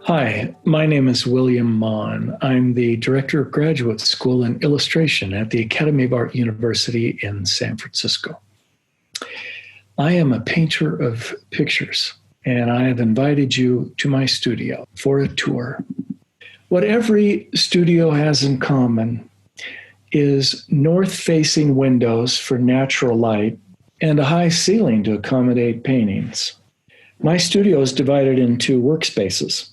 Hi, my name is William Maughan. I'm the Director of Graduate School in Illustration at the Academy of Art University in San Francisco. I am a painter of pictures, and I have invited you to my studio for a tour. What every studio has in common is north-facing windows for natural light and a high ceiling to accommodate paintings. My studio is divided into workspaces.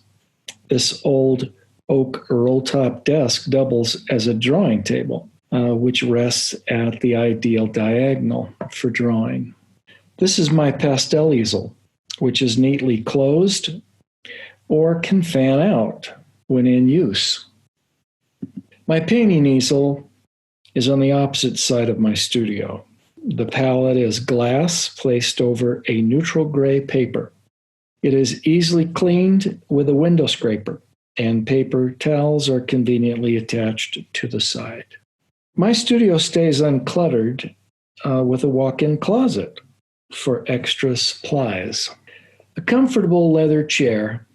This old oak roll-top desk doubles as a drawing table, which rests at the ideal diagonal for drawing. This is my pastel easel, which is neatly closed or can fan out when in use. My painting easel is on the opposite side of my studio. The palette is glass placed over a neutral gray paper. It is easily cleaned with a window scraper, and paper towels are conveniently attached to the side. My studio stays uncluttered with a walk-in closet for extra supplies. A comfortable leather chair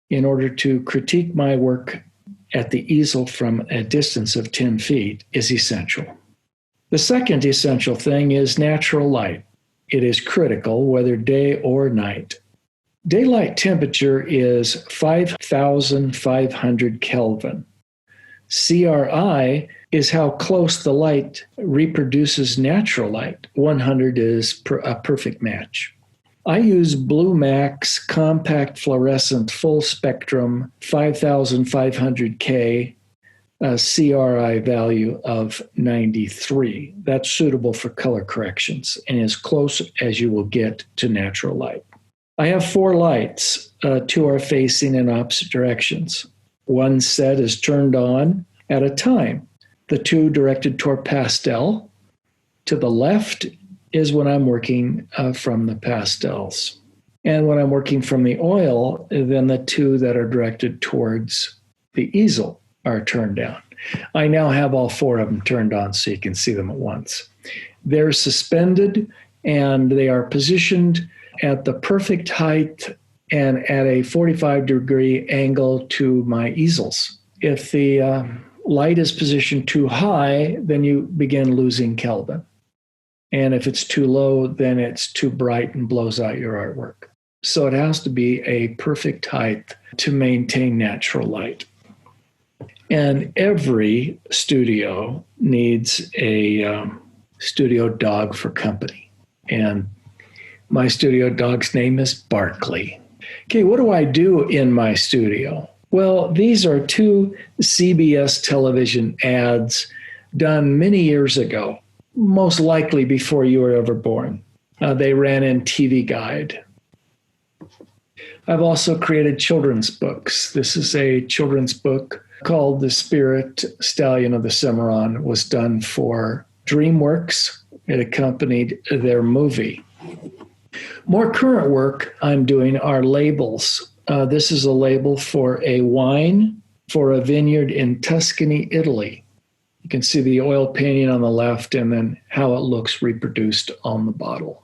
in order to critique my work at the easel from a distance of 10 feet is essential. The second essential thing is natural light. It is critical whether day or night. Daylight temperature is 5,500 Kelvin. CRI is how close the light reproduces natural light. 100 is a perfect match. I use Blue Max compact fluorescent full spectrum 5,500K CRI value of 93. That's suitable for color corrections and as close as you will get to natural light. I have 4 lights. 2 are facing in opposite directions. One set is turned on at a time. The 2 directed toward pastel. To the left is when I'm working from the pastels. And when I'm working from the oil, then the 2 that are directed towards the easel are turned down. I now have all 4 of them turned on so you can see them at once. They're suspended and they are positioned at the perfect height and at a 45-degree angle to my easels. If the light is positioned too high, then you begin losing Kelvin. And if it's too low, then it's too bright and blows out your artwork. So it has to be a perfect height to maintain natural light. And every studio needs a studio dog for company. And my studio dog's name is Barkley. Okay, what do I do in my studio? Well, these are 2 CBS television ads done many years ago, most likely before you were ever born. They ran in TV Guide. I've also created children's books. This is a children's book called The Spirit Stallion of the Cimarron. It was done for DreamWorks. It accompanied their movie. More current work I'm doing are labels. This is a label for a wine for a vineyard in Tuscany, Italy. You can see the oil painting on the left and then how it looks reproduced on the bottle.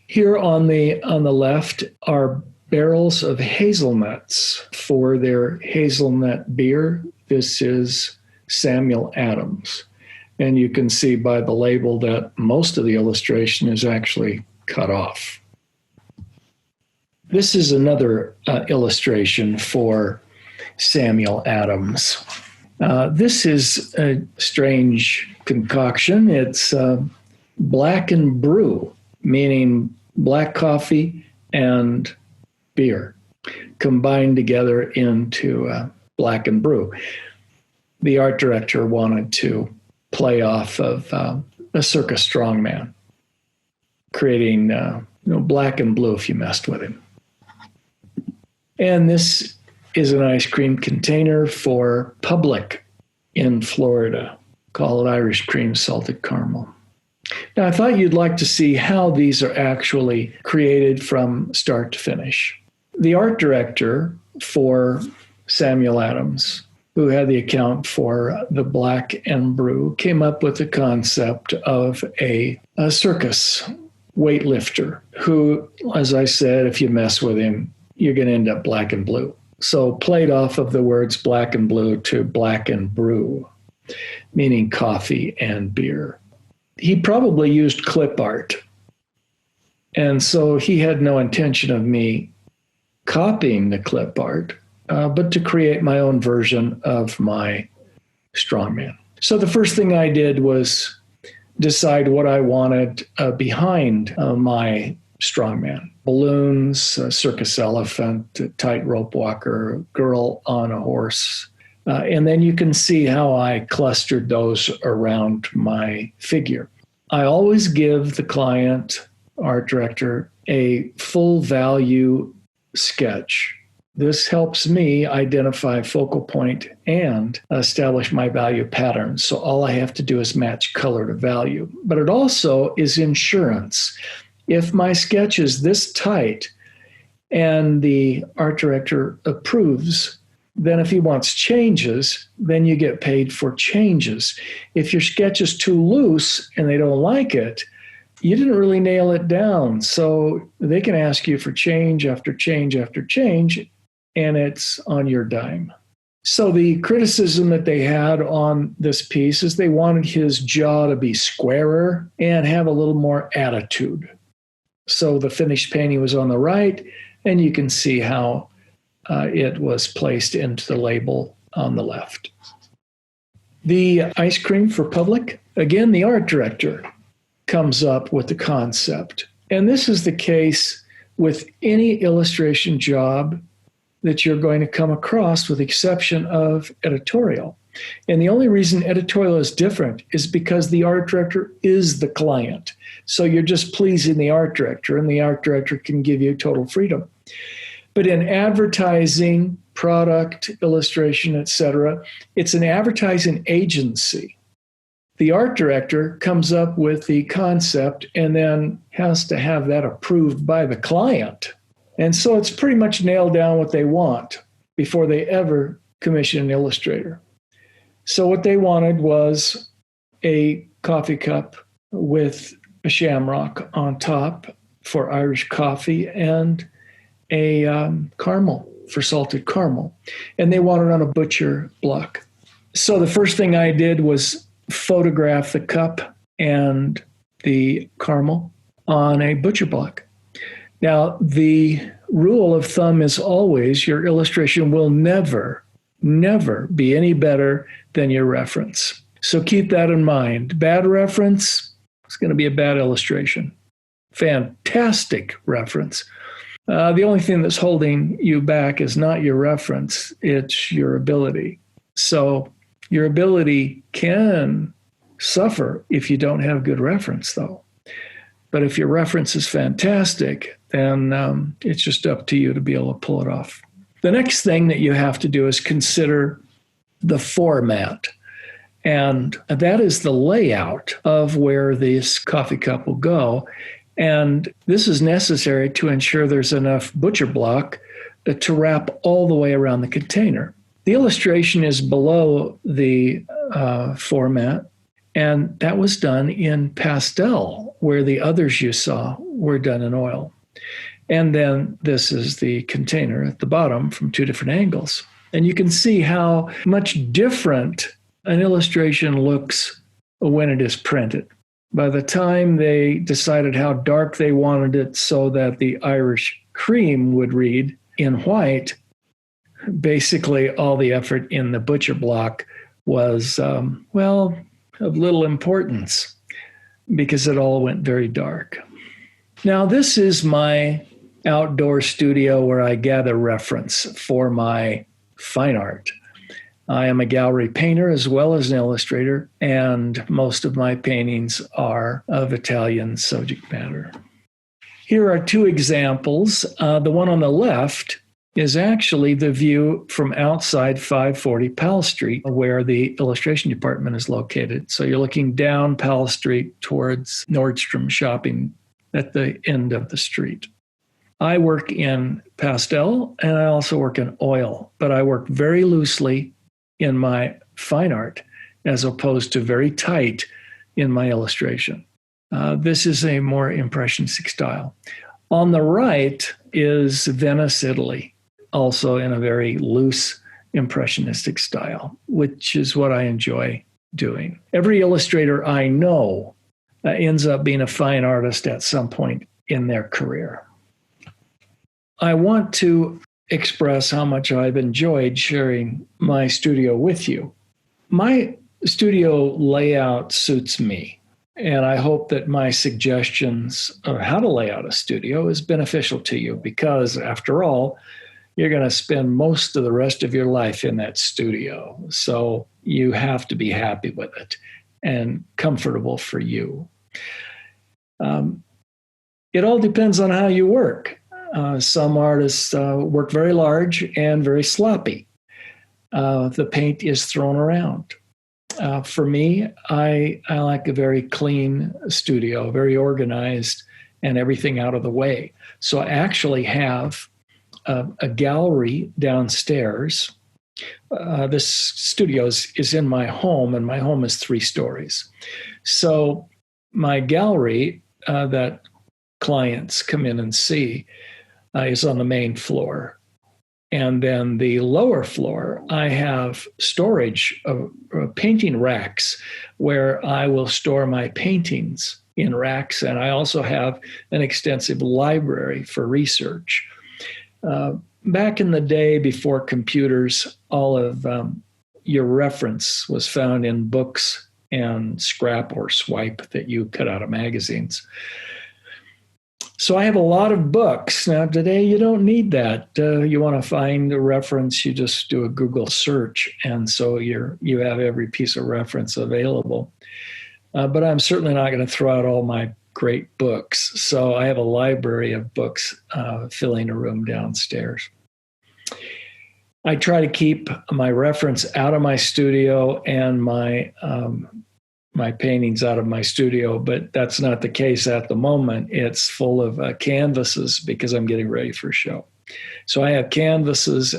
Here on the left are barrels of hazelnuts for their hazelnut beer. This is Samuel Adams. And you can see by the label that most of the illustration is actually cut off. This is another illustration for Samuel Adams. This is a strange concoction. It's black and brew, meaning black coffee and beer combined together into black and brew. The art director wanted to play off of a circus strongman, creating black and blue if you messed with him. And this is an ice cream container for Public in Florida. Call it Irish cream salted caramel. Now, I thought you'd like to see how these are actually created from start to finish. The art director for Samuel Adams who had the account for the Black and Brew, came up with the concept of a circus weightlifter who, as I said, if you mess with him, you're going to end up black and blue. So played off of the words black and blue to black and brew, meaning coffee and beer. He probably used clip art. And so he had no intention of me copying the clip art, but to create my own version of my strongman. So the first thing I did was decide what I wanted behind my strongman. Balloons, circus elephant, tightrope walker, girl on a horse. And then you can see how I clustered those around my figure. I always give the client, art director, a full value sketch. This helps me identify focal point and establish my value pattern. So all I have to do is match color to value. But it also is insurance. If my sketch is this tight and the art director approves, then if he wants changes, then you get paid for changes. If your sketch is too loose and they don't like it, you didn't really nail it down. So they can ask you for change after change after change, and it's on your dime. So the criticism that they had on this piece is they wanted his jaw to be squarer and have a little more attitude. So the finished painting was on the right, and you can see how it was placed into the label on the left. The ice cream for public, again, the art director comes up with the concept. And this is the case with any illustration job that you're going to come across, with the exception of editorial. And the only reason editorial is different is because the art director is the client. So you're just pleasing the art director, and the art director can give you total freedom. But in advertising, product, illustration, etc., it's an advertising agency. The art director comes up with the concept and then has to have that approved by the client. And so it's pretty much nailed down what they want before they ever commission an illustrator. So what they wanted was a coffee cup with a shamrock on top for Irish coffee and a caramel for salted caramel. And they wanted it on a butcher block. So the first thing I did was photograph the cup and the caramel on a butcher block. Now, the rule of thumb is always your illustration will never be any better than your reference. So keep that in mind. Bad reference, it's going to be a bad illustration. Fantastic reference. The only thing that's holding you back is not your reference, it's your ability. So your ability can suffer if you don't have good reference, though. But if your reference is fantastic, then it's just up to you to be able to pull it off. The next thing that you have to do is consider the format. And that is the layout of where this coffee cup will go. And this is necessary to ensure there's enough butcher block to wrap all the way around the container. The illustration is below the format, and that was done in pastel, where the others you saw were done in oil. And then this is the container at the bottom from two different angles. And you can see how much different an illustration looks when it is printed. By the time they decided how dark they wanted it so that the Irish cream would read in white, basically all the effort in the butcher block was, of little importance because it all went very dark. Now, this is my outdoor studio where I gather reference for my fine art. I am a gallery painter as well as an illustrator, and most of my paintings are of Italian subject matter. Here are two examples. The one on the left is actually the view from outside 540 Powell Street, where the illustration department is located. So you're looking down Powell Street towards Nordstrom shopping at the end of the street. I work in pastel and I also work in oil, but I work very loosely in my fine art as opposed to very tight in my illustration. This is a more impressionistic style. On the right is Venice, Italy, also in a very loose impressionistic style, which is what I enjoy doing. Every illustrator I know ends up being a fine artist at some point in their career. I want to express how much I've enjoyed sharing my studio with you. My studio layout suits me. And I hope that my suggestions of how to lay out a studio is beneficial to you because, after all, you're going to spend most of the rest of your life in that studio. So you have to be happy with it and comfortable for you. It all depends on how you work. Some artists work very large and very sloppy. The paint is thrown around. For me, I like a very clean studio, very organized, and everything out of the way. So I actually have a gallery downstairs. This studio is in my home, and my home is 3 stories. So my gallery that clients come in and see is on the main floor. And then the lower floor, I have storage of painting racks where I will store my paintings in racks. And I also have an extensive library for research. Back in the day before computers, all of your reference was found in books and scrap or swipe that you cut out of magazines. So I have a lot of books. Now, today you don't need that. You want to find a reference, you just do a Google search. And so you have every piece of reference available. But I'm certainly not going to throw out all my great books. So I have a library of books filling a room downstairs. I try to keep my reference out of my studio and my paintings out of my studio, but that's not the case at the moment. It's full of canvases because I'm getting ready for a show. So I have canvases,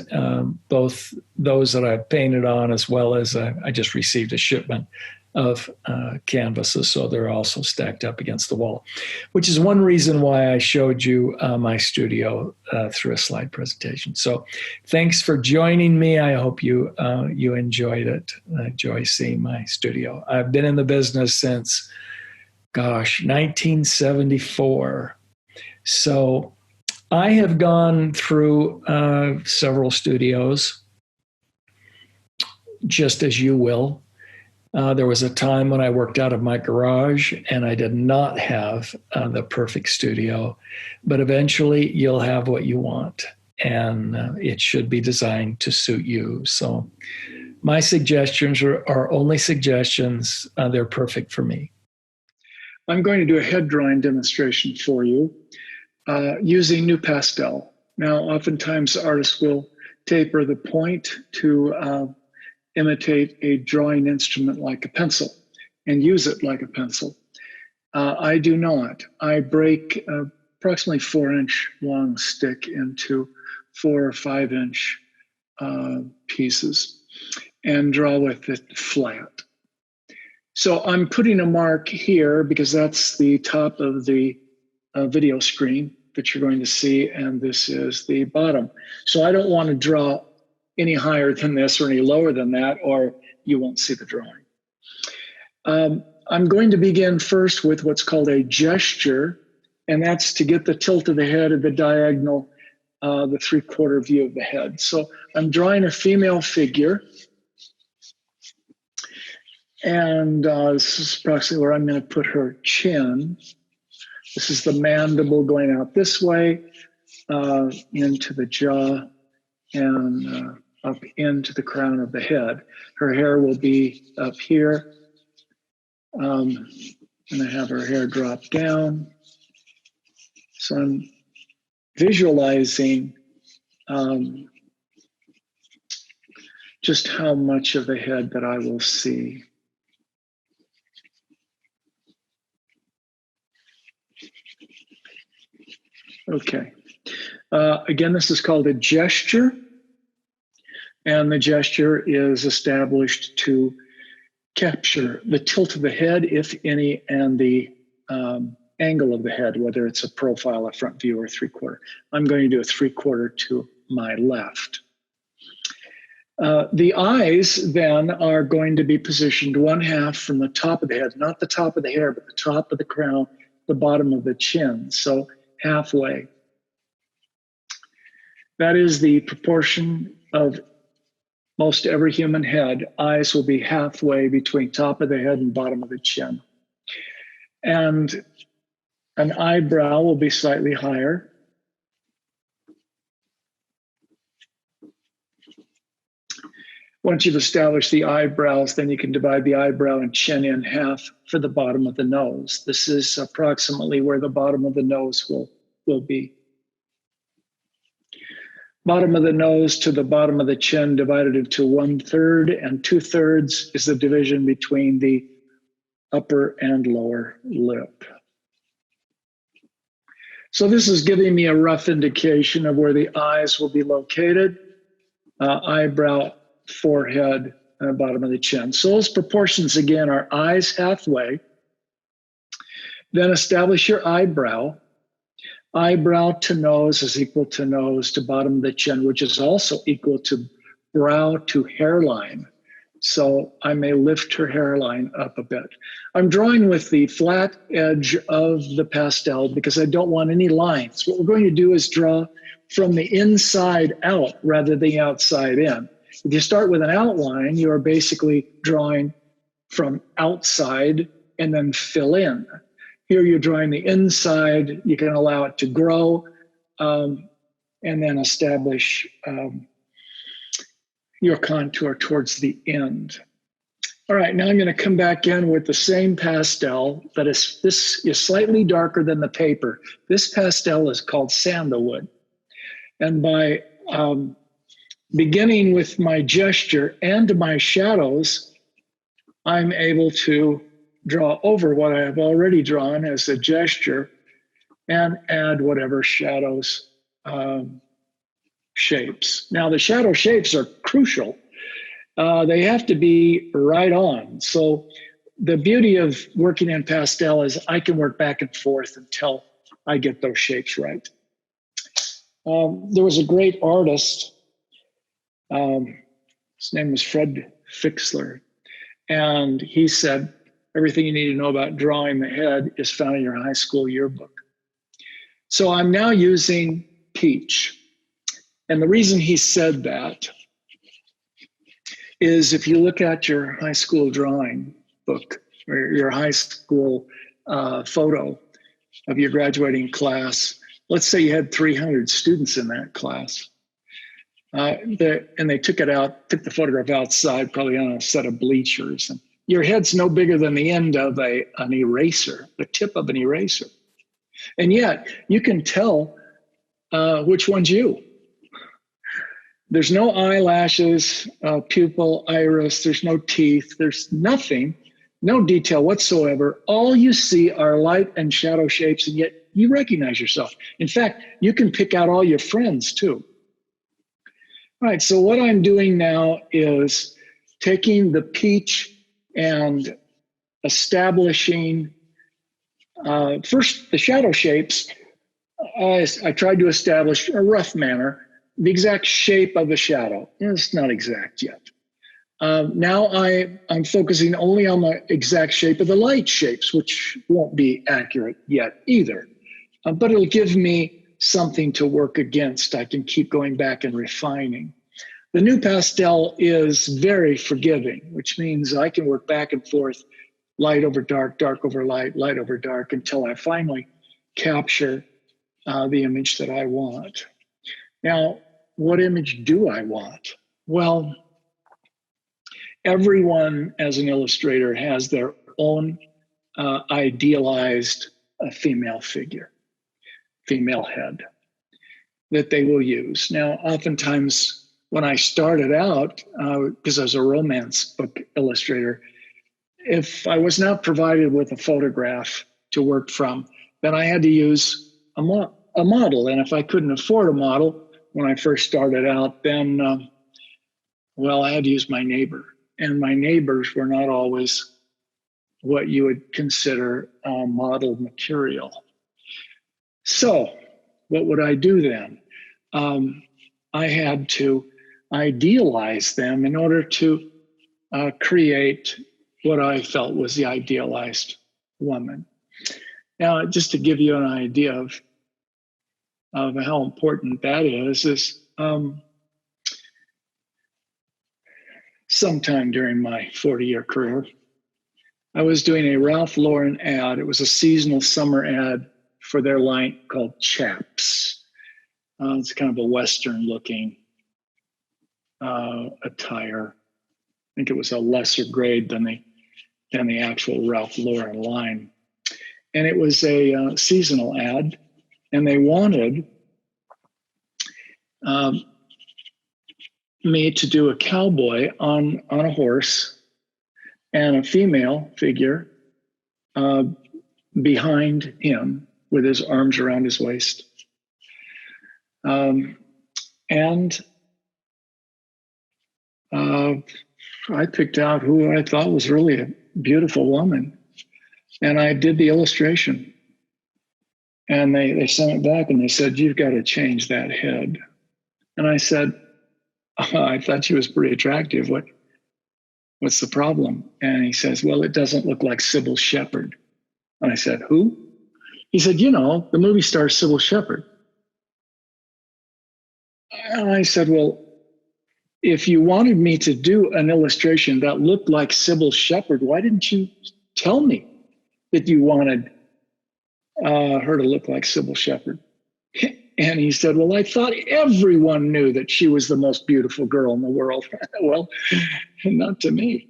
both those that I've painted on, as well as I just received a shipment of canvases. So they're also stacked up against the wall, which is one reason why I showed you my studio through a slide presentation. So thanks for joining me. I hope you enjoyed it. I enjoy seeing my studio. I've been in the business since, 1974. So I have gone through several studios, just as you will. There was a time when I worked out of my garage and I did not have the perfect studio, but eventually you'll have what you want, and it should be designed to suit you. So my suggestions are only suggestions. They're perfect for me. I'm going to do a head drawing demonstration for you using new pastel. Now, oftentimes artists will taper the point to imitate a drawing instrument like a pencil and use it like a pencil. I do not. I break approximately 4-inch long stick into 4 or 5-inch pieces and draw with it flat. So I'm putting a mark here because that's the top of the video screen that you're going to see, and this is the bottom. So I don't want to draw any higher than this or any lower than that, or you won't see the drawing. I'm going to begin first with what's called a gesture, and that's to get the tilt of the head at the diagonal, the 3/4 view of the head. So I'm drawing a female figure, and this is approximately where I'm going to put her chin. This is the mandible going out this way, into the jaw, and up into the crown of the head. Her hair will be up here. And I have her hair drop down. So I'm visualizing just how much of the head that I will see. Okay. Again, this is called a gesture. And the gesture is established to capture the tilt of the head, if any, and the angle of the head, whether it's a profile, a front view, or three-quarter. I'm going to do a three-quarter to my left. The eyes then are going to be positioned one half from the top of the head, not the top of the hair, but the top of the crown, the bottom of the chin, so halfway. That is the proportion of most every human head. Eyes will be halfway between top of the head and bottom of the chin. And an eyebrow will be slightly higher. Once you've established the eyebrows, then you can divide the eyebrow and chin in half for the bottom of the nose. This is approximately where the bottom of the nose will be. Bottom of the nose to the bottom of the chin divided into 1/3, and 2/3 is the division between the upper and lower lip. So this is giving me a rough indication of where the eyes will be located, eyebrow, forehead, and the bottom of the chin. So those proportions again are eyes halfway. Then establish your eyebrow. Eyebrow to nose is equal to nose to bottom of the chin, which is also equal to brow to hairline. So I may lift her hairline up a bit. I'm drawing with the flat edge of the pastel because I don't want any lines. What we're going to do is draw from the inside out rather than the outside in. If you start with an outline, you are basically drawing from outside and then fill in. Here you're drawing the inside. You can allow it to grow and then establish your contour towards the end. All right, now I'm going to come back in with the same pastel, but this is slightly darker than the paper. This pastel is called sandalwood. And by beginning with my gesture and my shadows, I'm able to draw over what I have already drawn as a gesture and add whatever shadows shapes. Now, the shadow shapes are crucial. They have to be right on. So the beauty of working in pastel is I can work back and forth until I get those shapes right. There was a great artist. His name was Fred Fixler. And he said, everything you need to know about drawing the head is found in your high school yearbook. So I'm now using peach. And the reason he said that is if you look at your high school drawing book or your high school photo of your graduating class, let's say you had 300 students in that class. And they took the photograph outside, probably on a set of bleachers. And your head's no bigger than the end of an eraser, the tip of an eraser. And yet you can tell which one's you. There's no eyelashes, pupil, iris, there's no teeth, there's nothing, no detail whatsoever. All you see are light and shadow shapes, and yet you recognize yourself. In fact, you can pick out all your friends too. All right, so what I'm doing now is taking the peach and establishing, first the shadow shapes. I tried to establish a rough manner, the exact shape of the shadow. It's not exact yet. Now I'm focusing only on the exact shape of the light shapes, which won't be accurate yet either. But it'll give me something to work against. I can keep going back and refining. The new pastel is very forgiving, which means I can work back and forth, light over dark, dark over light, light over dark, until I finally capture the image that I want. Now, what image do I want? Well, everyone as an illustrator has their own idealized female figure, female head that they will use. Now, oftentimes when I started out, because I was a romance book illustrator, if I was not provided with a photograph to work from, then I had to use a model. And if I couldn't afford a model when I first started out, then well, I had to use my neighbor. And my neighbors were not always what you would consider model material. So what would I do then? I had to idealize them in order to create what I felt was the idealized woman. Now, just to give you an idea of how important that is sometime during my 40-year career, I was doing a Ralph Lauren ad. It was a seasonal summer ad for their line called Chaps. It's kind of a Western-looking attire. I think it was a lesser grade than the actual Ralph Lauren line. And it was a seasonal ad, and they wanted me to do a cowboy on a horse and a female figure behind him with his arms around his waist. And I picked out who I thought was really a beautiful woman. And I did the illustration. And they sent it back and they said, "You've got to change that head." And I said, "I thought she was pretty attractive. What's the problem?" And he says, "Well, it doesn't look like Sybil Shepherd." And I said, "Who?" He said, "You know, the movie star Sybil Shepherd." And I said, "Well, if you wanted me to do an illustration that looked like Sybil Shepherd, why didn't you tell me that you wanted her to look like Sybil Shepherd?" And he said, "Well, I thought everyone knew that she was the most beautiful girl in the world." Well, not to me.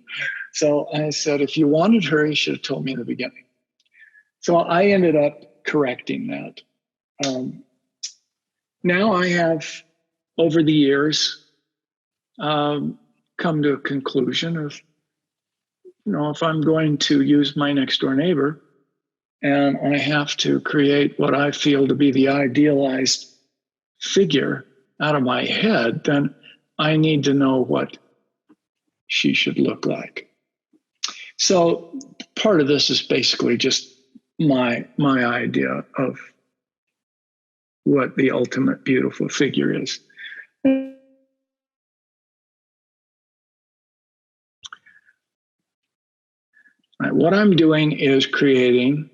So I said, "If you wanted her, you should have told me in the beginning." So I ended up correcting that. Now I have, over the years, come to a conclusion of, if I'm going to use my next door neighbor and I have to create what I feel to be the idealized figure out of my head, then I need to know what she should look like. So part of this is basically just my idea of what the ultimate beautiful figure is. Right, what I'm doing is creating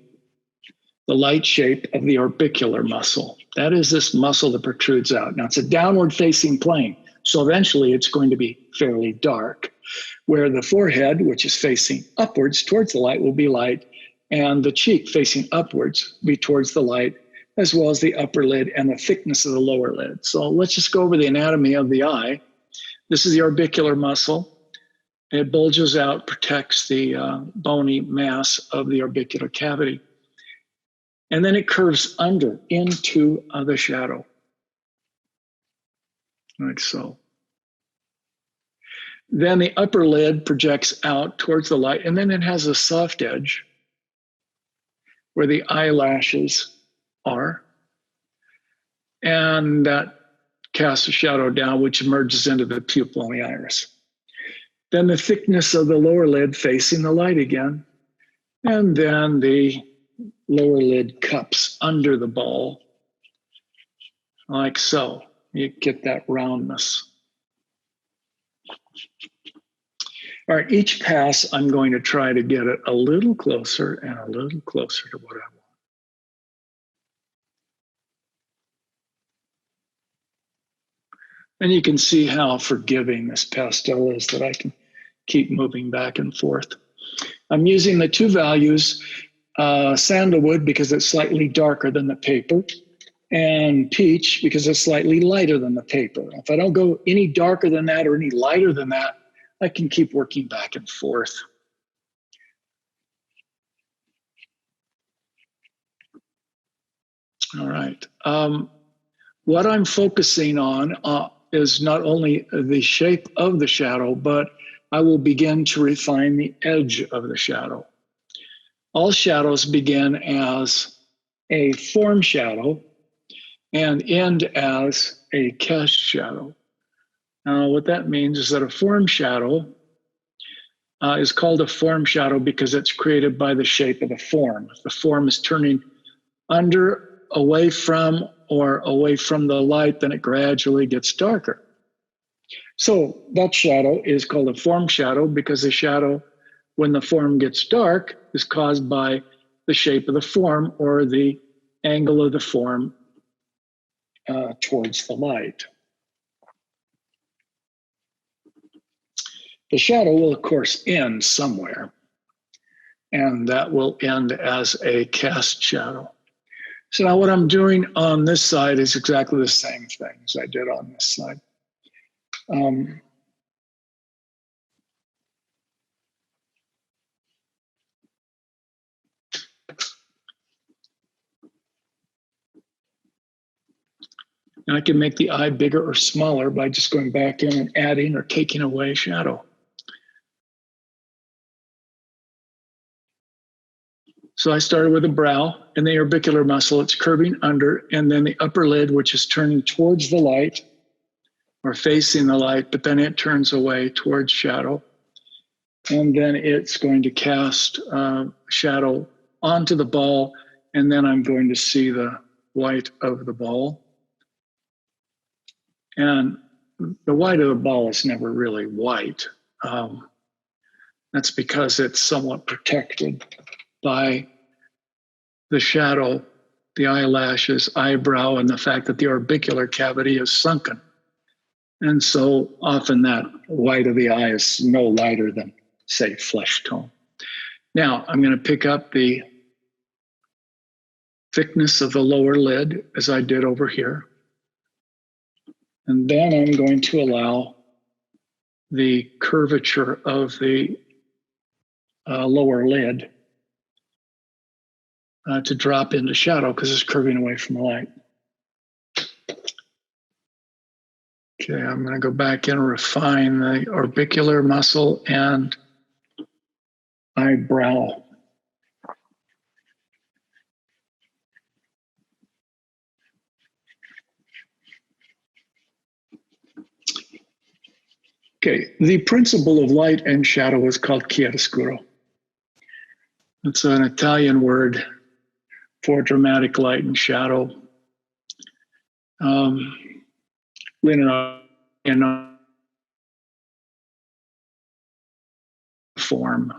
the light shape of the orbicular muscle. That is this muscle that protrudes out. Now, it's a downward facing plane, so eventually it's going to be fairly dark, where the forehead, which is facing upwards towards the light, will be light, and the cheek facing upwards be towards the light, as well as the upper lid and the thickness of the lower lid. So let's just go over the anatomy of the eye. This is the orbicular muscle. It bulges out, protects the bony mass of the orbicular cavity. And then it curves under into the shadow, like so. Then the upper lid projects out towards the light, and then it has a soft edge where the eyelashes are. And that casts a shadow down, which merges into the pupil and the iris. Then the thickness of the lower lid facing the light again. And then the lower lid cups under the ball, like so. You get that roundness. All right, each pass, I'm going to try to get it a little closer and a little closer to what I want. And you can see how forgiving this pastel is, that I can keep moving back and forth. I'm using the two values, sandalwood because it's slightly darker than the paper, and peach because it's slightly lighter than the paper. If I don't go any darker than that or any lighter than that, I can keep working back and forth. All right. What I'm focusing on is not only the shape of the shadow, but I will begin to refine the edge of the shadow. All shadows begin as a form shadow and end as a cast shadow. What that means is that a form shadow is called a form shadow because it's created by the shape of the form. If the form is turning under, away from, or away from the light, then it gradually gets darker. So that shadow is called a form shadow because the shadow, when the form gets dark, is caused by the shape of the form or the angle of the form towards the light. The shadow will, of course, end somewhere, and that will end as a cast shadow. So now what I'm doing on this side is exactly the same thing as I did on this side. And I can make the eye bigger or smaller by just going back in and adding or taking away shadow. So I started with the brow and the orbicular muscle, it's curving under, and then the upper lid, which is turning towards the light or facing the light, but then it turns away towards shadow. And then it's going to cast shadow onto the ball, and then I'm going to see the white of the ball. And the white of the ball is never really white. That's because it's somewhat protected by the shadow, the eyelashes, eyebrow, and the fact that the orbicular cavity is sunken. And so often that white of the eye is no lighter than, say, flesh tone. Now I'm going to pick up the thickness of the lower lid as I did over here. And then I'm going to allow the curvature of the lower lid to drop into shadow because it's curving away from the light. Okay, I'm going to go back in and refine the orbicular muscle and eyebrow. Okay, the principle of light and shadow is called chiaroscuro. It's an Italian word for dramatic light and shadow. In form.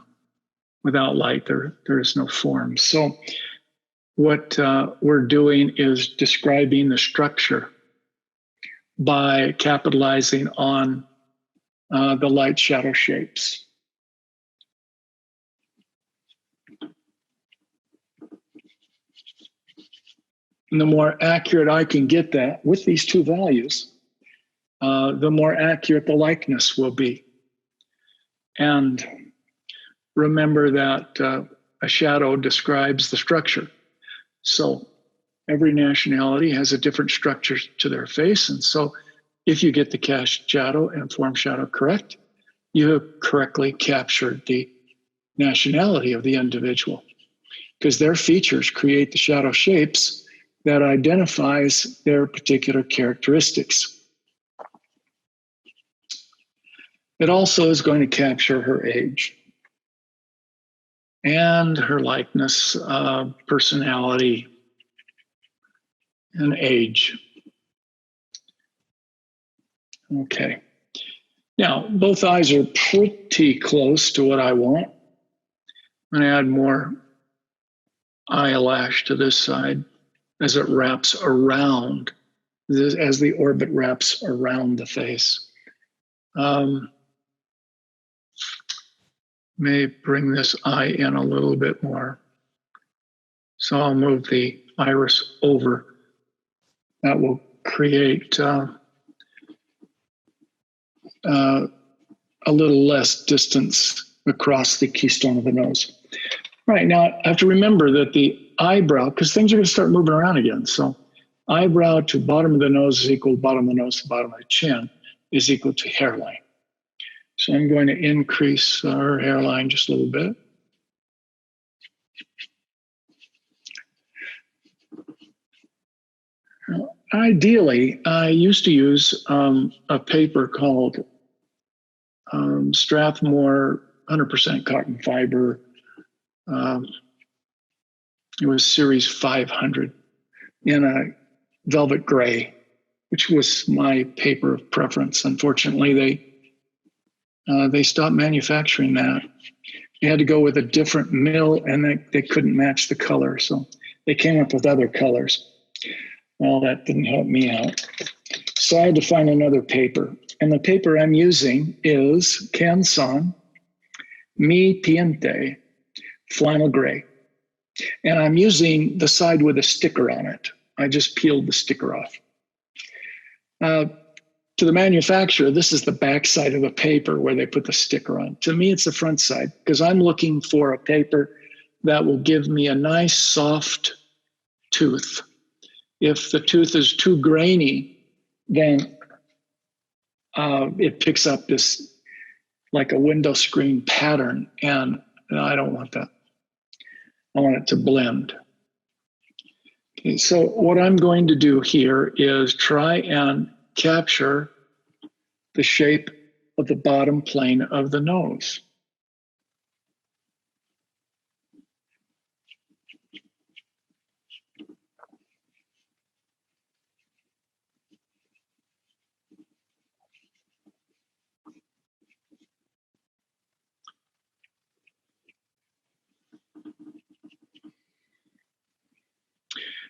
Without light, there is no form. So what we're doing is describing the structure by capitalizing on the light shadow shapes. And the more accurate I can get that with these two values, the more accurate the likeness will be. And remember that a shadow describes the structure. So every nationality has a different structure to their face. And so if you get the cast shadow and form shadow correct, you have correctly captured the nationality of the individual, because their features create the shadow shapes that identifies their particular characteristics. It also is going to capture her age and her likeness, personality, and age. Okay. Now, both eyes are pretty close to what I want. I'm going to add more eyelash to this side as it wraps around, as the orbit wraps around the face. May bring this eye in a little bit more. So I'll move the iris over. That will create a little less distance across the keystone of the nose. Right, now I have to remember that the eyebrow, because things are going to start moving around again. So eyebrow to bottom of the nose is equal to bottom of the nose to bottom of the chin is equal to hairline. So I'm going to increase our hairline just a little bit. Ideally, I used to use a paper called Strathmore 100% cotton fiber. It was series 500 in a velvet gray, which was my paper of preference. Unfortunately, they stopped manufacturing that. They had to go with a different mill, and they couldn't match the color, so they came up with other colors. Well, that didn't help me out. So I had to find another paper. And the paper I'm using is Canson Mi Piente Flannel Gray. And I'm using the side with a sticker on it. I just peeled the sticker off. To the manufacturer, this is the back side of the paper where they put the sticker on. To me, it's the front side because I'm looking for a paper that will give me a nice soft tooth. If the tooth is too grainy, then it picks up this like a window screen pattern, and I don't want that. I want it to blend. Okay, so what I'm going to do here is try and capture the shape of the bottom plane of the nose.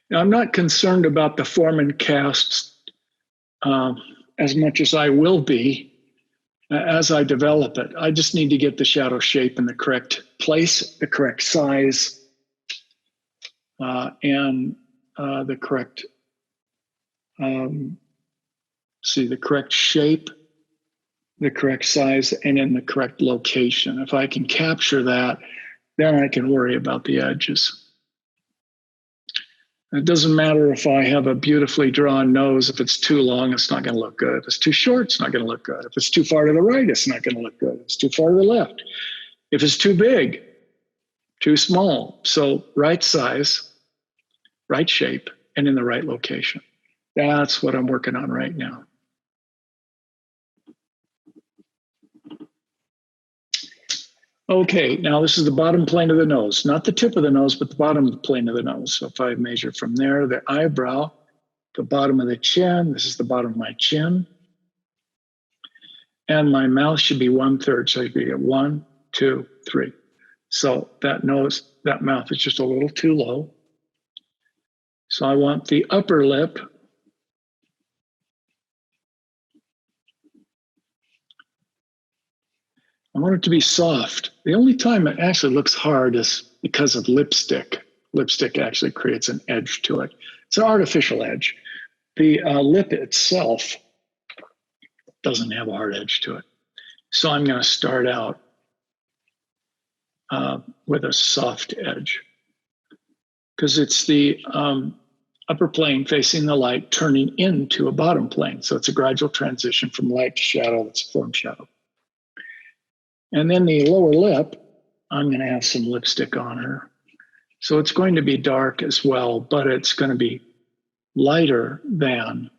Now, I'm not concerned about the form and casts as much as I will be as I develop it. I just need to get the shadow shape in the correct place, the correct size, and the correct, the correct shape, the correct size, and in the correct location. If I can capture that, then I can worry about the edges. It doesn't matter if I have a beautifully drawn nose. If it's too long, it's not going to look good. If it's too short, it's not going to look good. If it's too far to the right, it's not going to look good. If it's too far to the left. If it's too big, too small. So right size, right shape, and in the right location. That's what I'm working on right now. Okay, now this is the bottom plane of the nose, not the tip of the nose, but the bottom of the plane of the nose. So if I measure from there, the eyebrow, the bottom of the chin, this is the bottom of my chin. And my mouth should be 1/3. So you get 1, 2, 3. So that mouth is just a little too low. So I want the upper lip I want it to be soft. The only time it actually looks hard is because of lipstick. Lipstick actually creates an edge to it. It's an artificial edge. The lip itself doesn't have a hard edge to it. So I'm going to start out with a soft edge because it's the upper plane facing the light turning into a bottom plane. So it's a gradual transition from light to shadow. It's a form shadow. And then the lower lip, I'm going to have some lipstick on her. So it's going to be dark as well, but it's going to be lighter than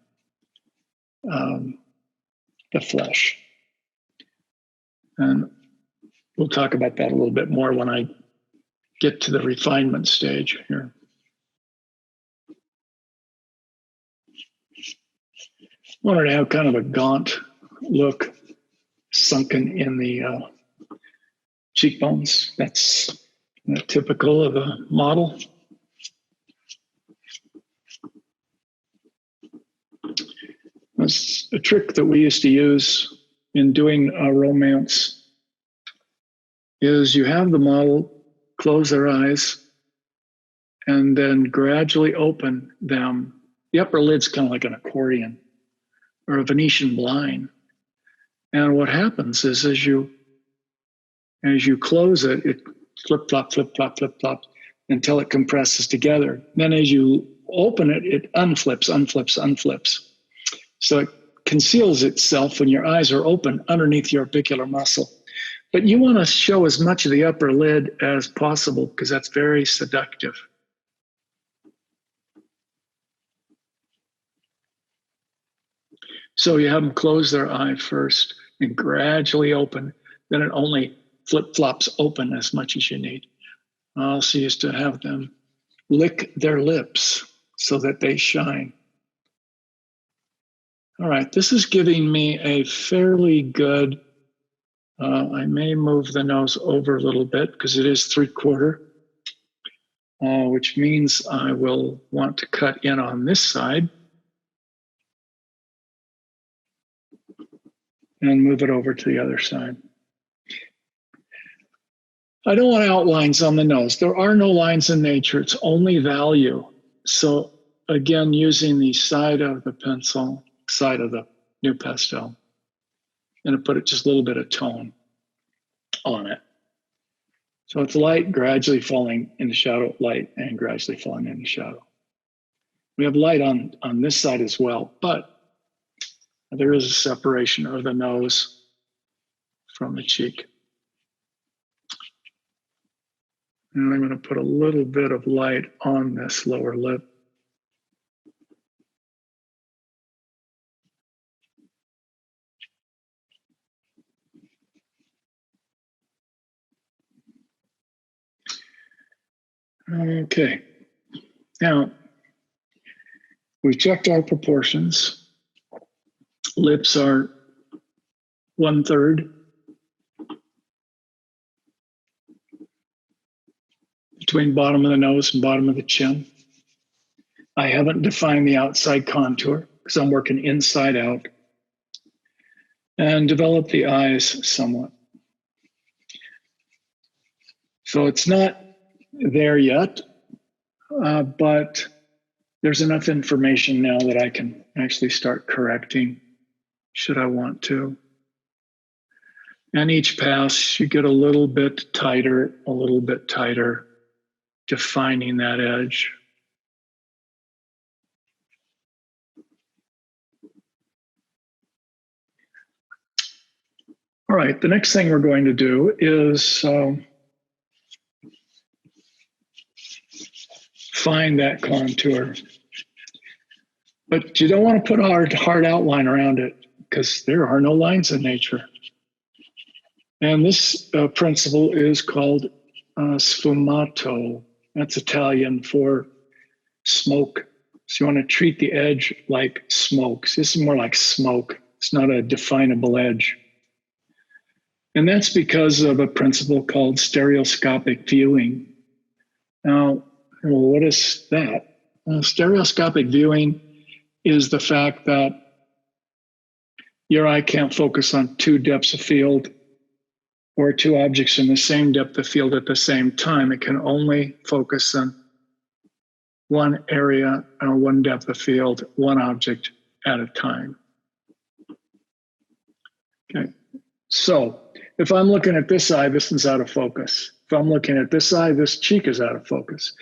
the flesh. And we'll talk about that a little bit more when I get to the refinement stage here. I wanted to have kind of a gaunt look sunken in the cheekbones. That's typical of a model. That's a trick that we used to use in doing a romance is you have the model close their eyes and then gradually open them. The upper lid's kind of like an accordion or a Venetian blind. And what happens is as you close it, it flip-flop, flip-flop, flip-flop until it compresses together. Then as you open it, it unflips, unflips, unflips. So it conceals itself when your eyes are open underneath your orbicular muscle. But you want to show as much of the upper lid as possible because that's very seductive. So you have them close their eye first and gradually open. Then it only flip-flops open as much as you need. I also used to have them lick their lips so that they shine. All right, this is giving me a fairly good, I may move the nose over a little bit because it is 3/4, which means I will want to cut in on this side and move it over to the other side. I don't want outlines on the nose. There are no lines in nature, it's only value. So again, using the side of the pencil, side of the new pastel, and to put it just a little bit of tone on it. So it's light gradually falling into shadow, light and gradually falling into shadow. We have light on this side as well, but there is a separation of the nose from the cheek. And I'm going to put a little bit of light on this lower lip. Okay, now we've checked our proportions. Lips are 1/3. Between bottom of the nose and bottom of the chin. I haven't defined the outside contour because I'm working inside out. And develop the eyes somewhat. So it's not there yet, but there's enough information now that I can actually start correcting should I want to. And each pass, you get a little bit tighter, defining that edge. All right, the next thing we're going to do is find that contour. But you don't want to put a hard outline around it because there are no lines in nature. And this principle is called sfumato. That's Italian for smoke. So you want to treat the edge like smoke. So this is more like smoke. It's not a definable edge. And that's because of a principle called stereoscopic viewing. Now, well, what is that? Stereoscopic viewing is the fact that your eye can't focus on two depths of field or two objects in the same depth of field at the same time. It can only focus on one area or one depth of field, one object at a time. Okay, so if I'm looking at this eye, this is out of focus. If I'm looking at this eye, this cheek is out of focus.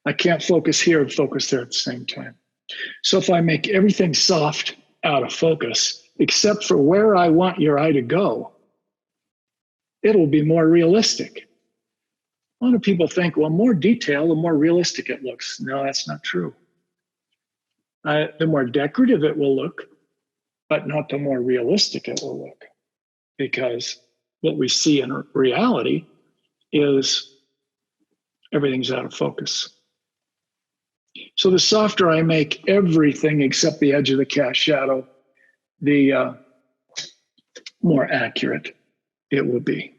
I can't focus here and focus there at the same time. So if I make everything soft out of focus, except for where I want your eye to go, it'll be more realistic. A lot of people think, well, more detail, the more realistic it looks. No, that's not true. The more decorative it will look, but not the more realistic it will look. Because what we see in reality is everything's out of focus. So the softer I make everything except the edge of the cast shadow, the more accurate it will be.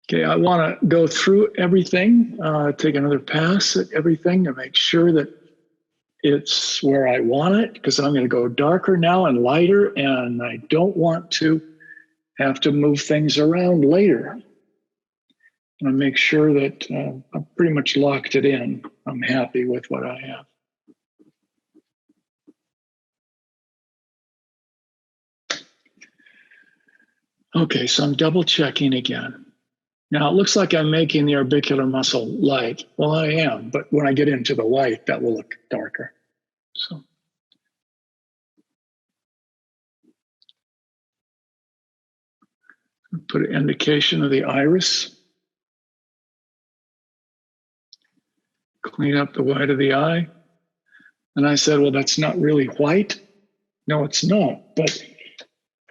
Okay, I want to go through everything, take another pass at everything to make sure that it's where I want it, because I'm going to go darker now and lighter, and I don't want to have to move things around later. And make sure that I've pretty much locked it in. I'm happy with what I have. Okay, so I'm double checking again. Now it looks like I'm making the orbicular muscle light. Well, I am, but when I get into the white, that will look darker. So. Put an indication of the iris. Clean up the white of the eye. And I said, well, that's not really white. No, it's not. But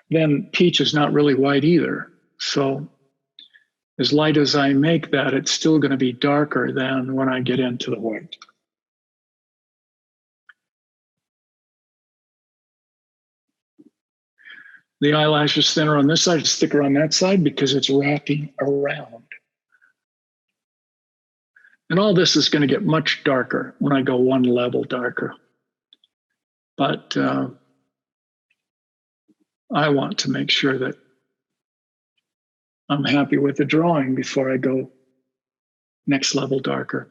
then peach is not really white either. So as light as I make that, it's still going to be darker than when I get into the white. The eyelash is thinner on this side, it's thicker on that side because it's wrapping around. And all this is going to get much darker when I go one level darker. But I want to make sure that I'm happy with the drawing before I go next level darker.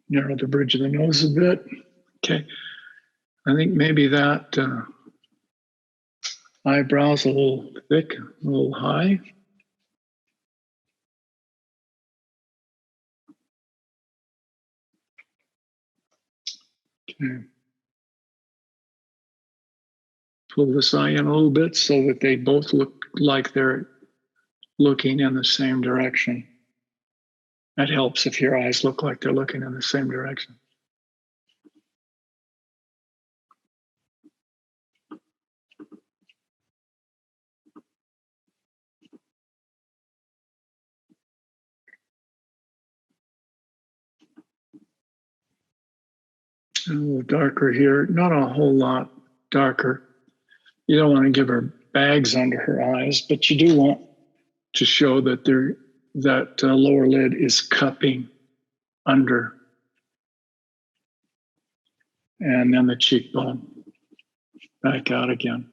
Narrow the bridge of the nose a bit. Okay, I think maybe that eyebrow's a little thick, a little high. Okay. Pull this eye in a little bit so that they both look like they're looking in the same direction. That helps if your eyes look like they're looking in the same direction. A little darker here, not a whole lot darker. You don't want to give her bags under her eyes, but you do want to show that that lower lid is cupping under. And then the cheekbone back out again.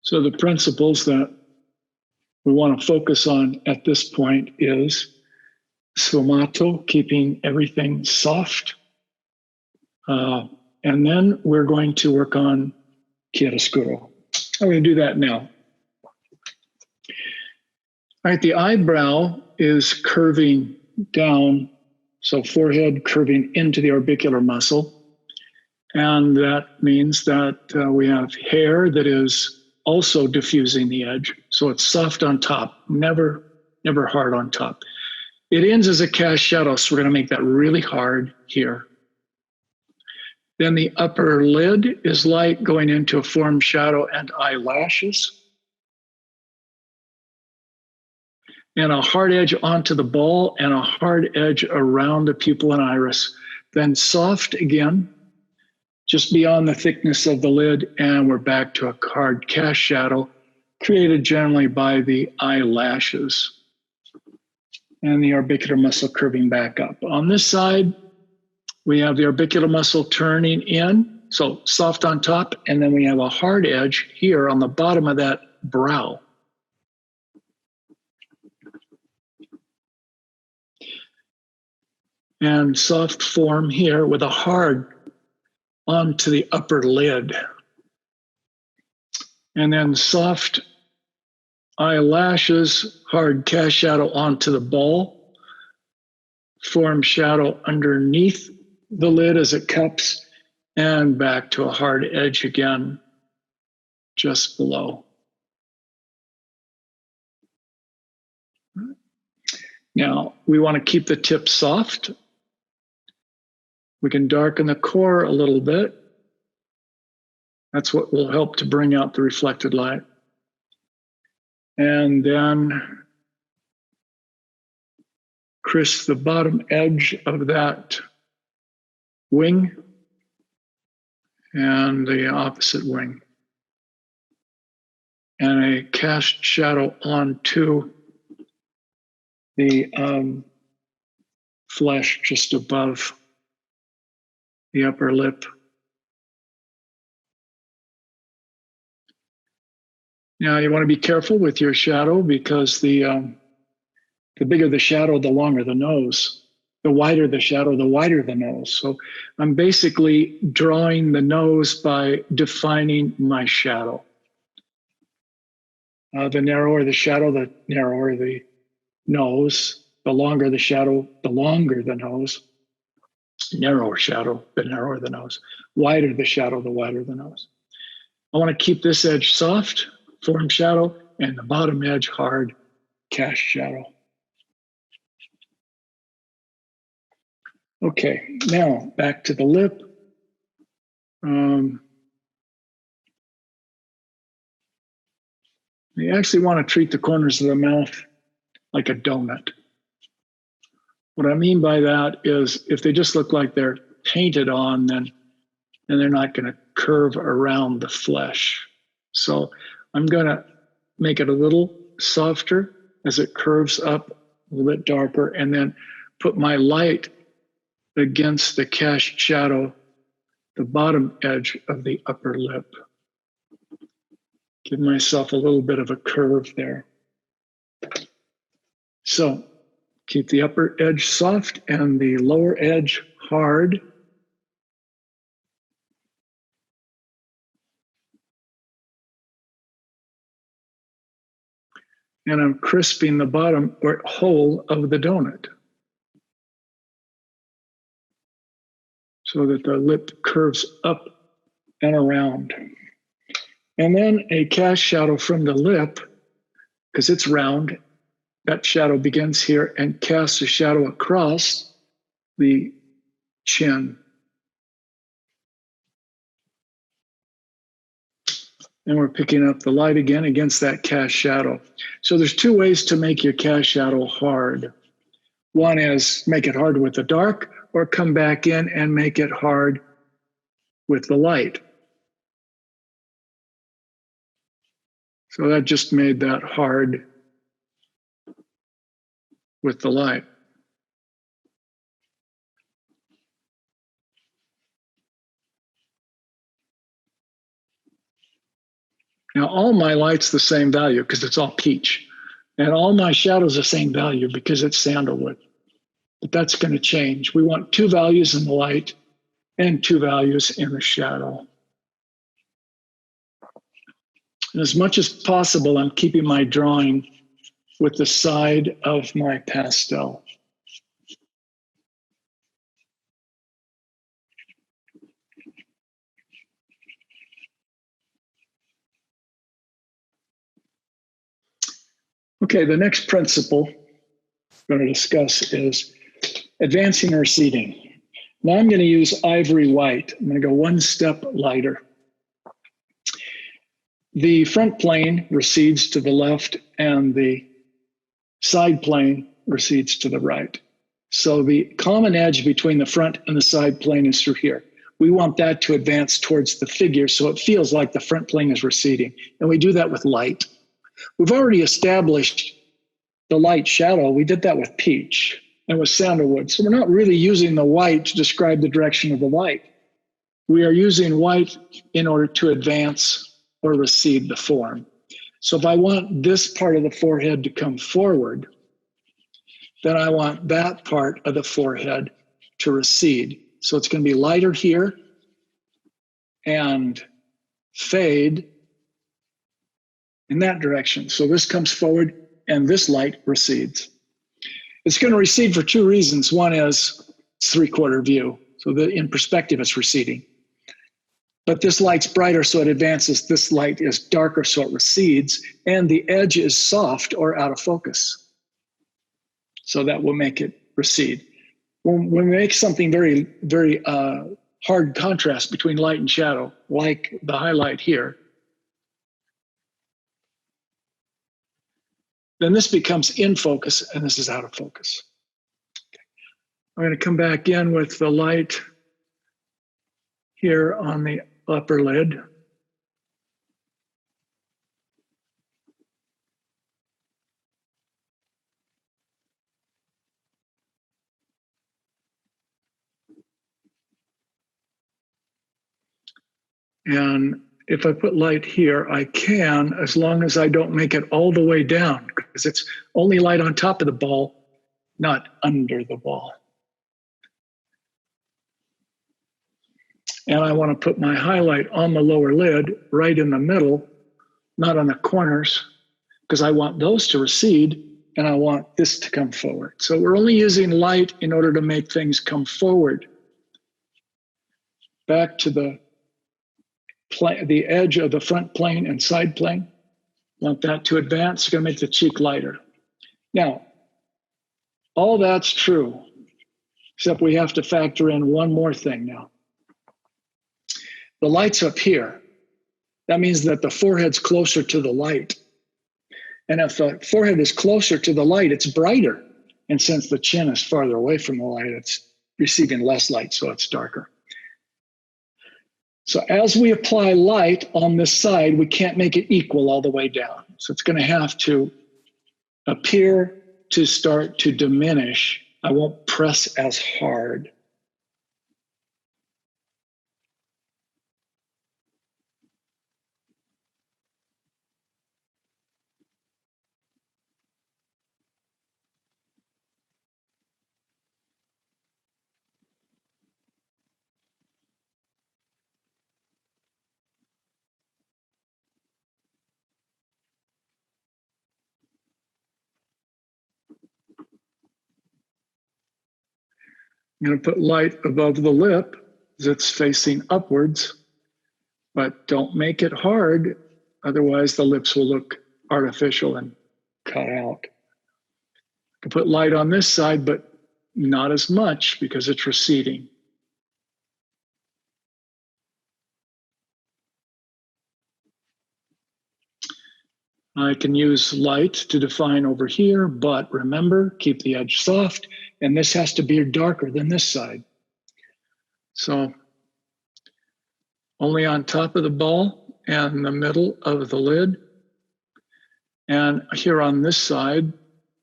So the principles that we want to focus on at this point is sfumato, keeping everything soft. And then we're going to work on chiaroscuro. I'm going to do that now. All right, the eyebrow is curving down, so forehead curving into the orbicular muscle. And that means that we have hair that is also diffusing the edge. So it's soft on top, never hard on top. It ends as a cast shadow, so we're going to make that really hard here. Then the upper lid is light going into a form shadow and eyelashes. And a hard edge onto the ball and a hard edge around the pupil and iris. Then soft again, just beyond the thickness of the lid, and we're back to a hard cast shadow created generally by the eyelashes and the orbicular muscle curving back up. On this side, we have the orbicular muscle turning in, so soft on top, and then we have a hard edge here on the bottom of that brow. And soft form here with a hard onto the upper lid. And then soft eyelashes, hard cast shadow onto the ball, form shadow underneath the lid as it cups, and back to a hard edge again, just below. Now, we want to keep the tip soft. We can darken the core a little bit. That's what will help to bring out the reflected light. And then crisp the bottom edge of that wing and the opposite wing. And a cast shadow onto the flesh just above the upper lip. Now you want to be careful with your shadow because the The bigger the shadow, the longer the nose. The wider the shadow, the wider the nose. So I'm basically drawing the nose by defining my shadow. The narrower the shadow, the narrower the nose. The longer the shadow, the longer the nose. Narrower shadow, the narrower the nose. Wider the shadow, the wider the nose. I want to keep this edge soft, form shadow, and the bottom edge hard, cast shadow. Okay, now back to the lip. You actually want to treat the corners of the mouth like a donut. What I mean by that is if they just look like they're painted on, then they're not going to curve around the flesh. So I'm going to make it a little softer as it curves up, a little bit darker, and then put my light against the cast shadow, the bottom edge of the upper lip. Give myself a little bit of a curve there. So keep the upper edge soft and the lower edge hard. And I'm crisping the bottom or hole of the donut so that the lip curves up and around. And then a cast shadow from the lip, because it's round, that shadow begins here and casts a shadow across the chin. And we're picking up the light again against that cast shadow. So there's two ways to make your cast shadow hard. One is make it hard with the dark, or come back in and make it hard with the light. So that just made that hard with the light. Now, all my light's the same value because it's all peach. And all my shadow's the same value because it's sandalwood. But that's going to change. We want two values in the light and two values in the shadow. And as much as possible, I'm keeping my drawing with the side of my pastel. Okay, the next principle we're going to discuss is advancing or receding. Now I'm going to use ivory white. I'm going to go one step lighter. The front plane recedes to the left and the side plane recedes to the right. So the common edge between the front and the side plane is through here. We want that to advance towards the figure so it feels like the front plane is receding. And we do that with light. We've already established the light shadow. We did that with peach and with sandalwood. So we're not really using the white to describe the direction of the light. We are using white in order to advance or recede the form. So if I want this part of the forehead to come forward, then I want that part of the forehead to recede. So it's going to be lighter here and fade in that direction. So this comes forward and this light recedes. It's going to recede for two reasons. One is it's three-quarter view. So that in perspective, it's receding. But this light's brighter, so it advances. This light is darker, so it recedes. And the edge is soft or out of focus. So that will make it recede. When we make something very, very hard contrast between light and shadow, like the highlight here, then this becomes in focus and this is out of focus. Okay. I'm going to come back in with the light here on the upper lid. And if I put light here, I can, as long as I don't make it all the way down, because it's only light on top of the ball, not under the ball. And I want to put my highlight on the lower lid, right in the middle, not on the corners, because I want those to recede and I want this to come forward. So we're only using light in order to make things come forward. Back to the edge of the front plane and side plane. Want that to advance, you're gonna make the cheek lighter. Now, all that's true, except we have to factor in one more thing now. The light's up here. That means that the forehead's closer to the light. And if the forehead is closer to the light, it's brighter. And since the chin is farther away from the light, it's receiving less light, so it's darker. So as we apply light on this side, we can't make it equal all the way down. So it's going to have to appear to start to diminish. I won't press as hard. I'm going to put light above the lip as it's facing upwards, but don't make it hard. Otherwise, the lips will look artificial and cut out. I can put light on this side, but not as much because it's receding. I can use light to define over here, but remember, keep the edge soft, and this has to be darker than this side. So only on top of the ball and the middle of the lid. And here on this side,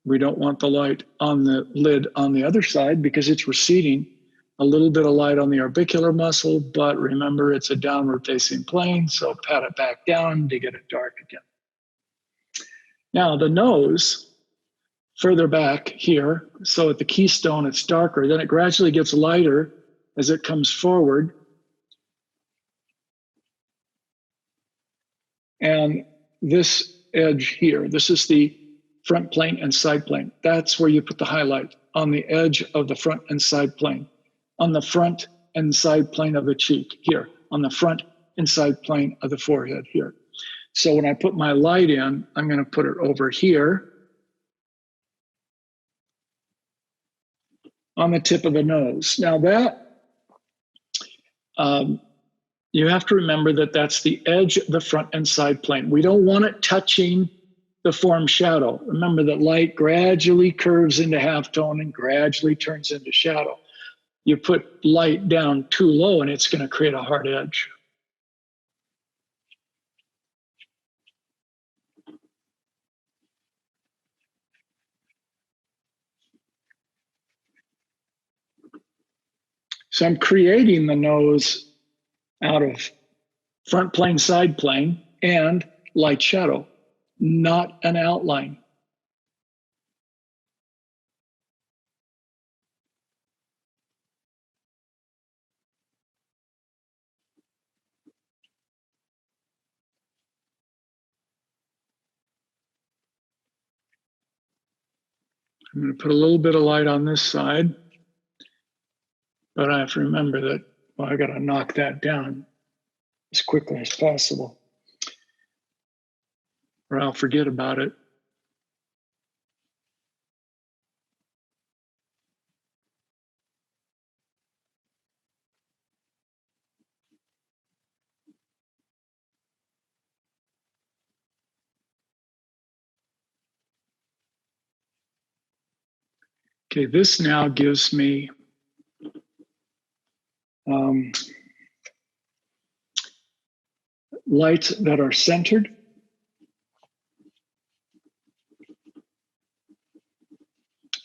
we don't want the light on the lid on the other side because it's receding. A little bit of light on the orbicular muscle, but remember it's a downward facing plane, so pat it back down to get it dark again. Now the nose, further back here, so at the keystone it's darker, then it gradually gets lighter as it comes forward. And this edge here, this is the front plane and side plane. That's where you put the highlight, on the edge of the front and side plane, on the front and side plane of the cheek here, on the front and side plane of the forehead here. So when I put my light in, I'm going to put it over here on the tip of the nose. Now that, you have to remember that that's the edge of the front and side plane. We don't want it touching the form shadow. Remember that light gradually curves into halftone and gradually turns into shadow. You put light down too low and it's going to create a hard edge. So I'm creating the nose out of front plane, side plane, and light shadow, not an outline. I'm going to put a little bit of light on this side, but I have to remember that, well, I got to knock that down as quickly as possible, or I'll forget about it. Okay, this now gives me lights that are centered.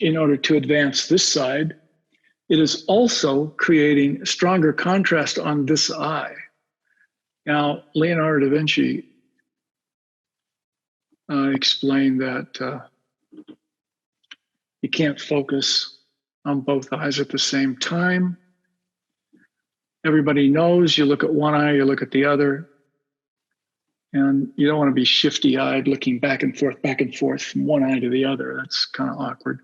In order to advance this side, it is also creating stronger contrast on this eye. Now, Leonardo da Vinci explained that you can't focus on both eyes at the same time. Everybody knows you look at one eye, you look at the other, and you don't want to be shifty-eyed looking back and forth from one eye to the other. That's kind of awkward.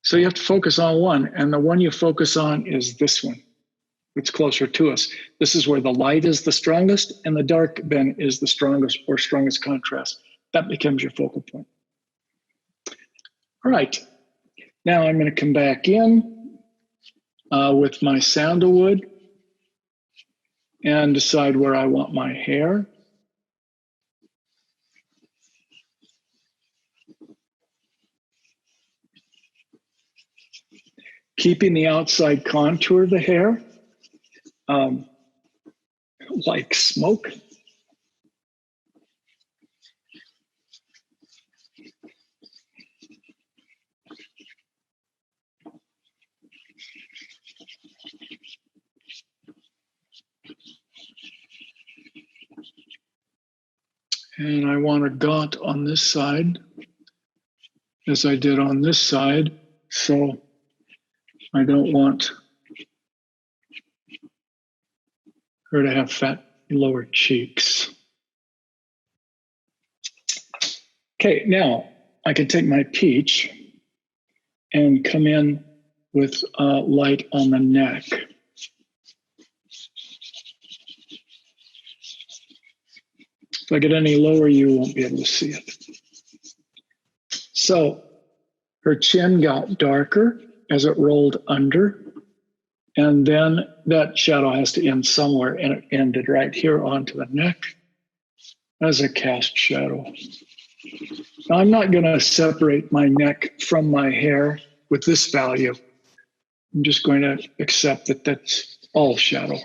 So you have to focus on one, and the one you focus on is this one. It's closer to us. This is where the light is the strongest, and the dark then is the strongest or strongest contrast. That becomes your focal point. All right, now I'm going to come back in with my sandalwood and decide where I want my hair. Keeping the outside contour of the hair like smoke. And I want a dot on this side, as I did on this side, so I don't want her to have fat lower cheeks. Okay, now I can take my peach and come in with light on the neck. If I get any lower, you won't be able to see it. So her chin got darker as it rolled under, and then that shadow has to end somewhere, and it ended right here onto the neck as a cast shadow. Now I'm not going to separate my neck from my hair with this value. I'm just going to accept that that's all shadow.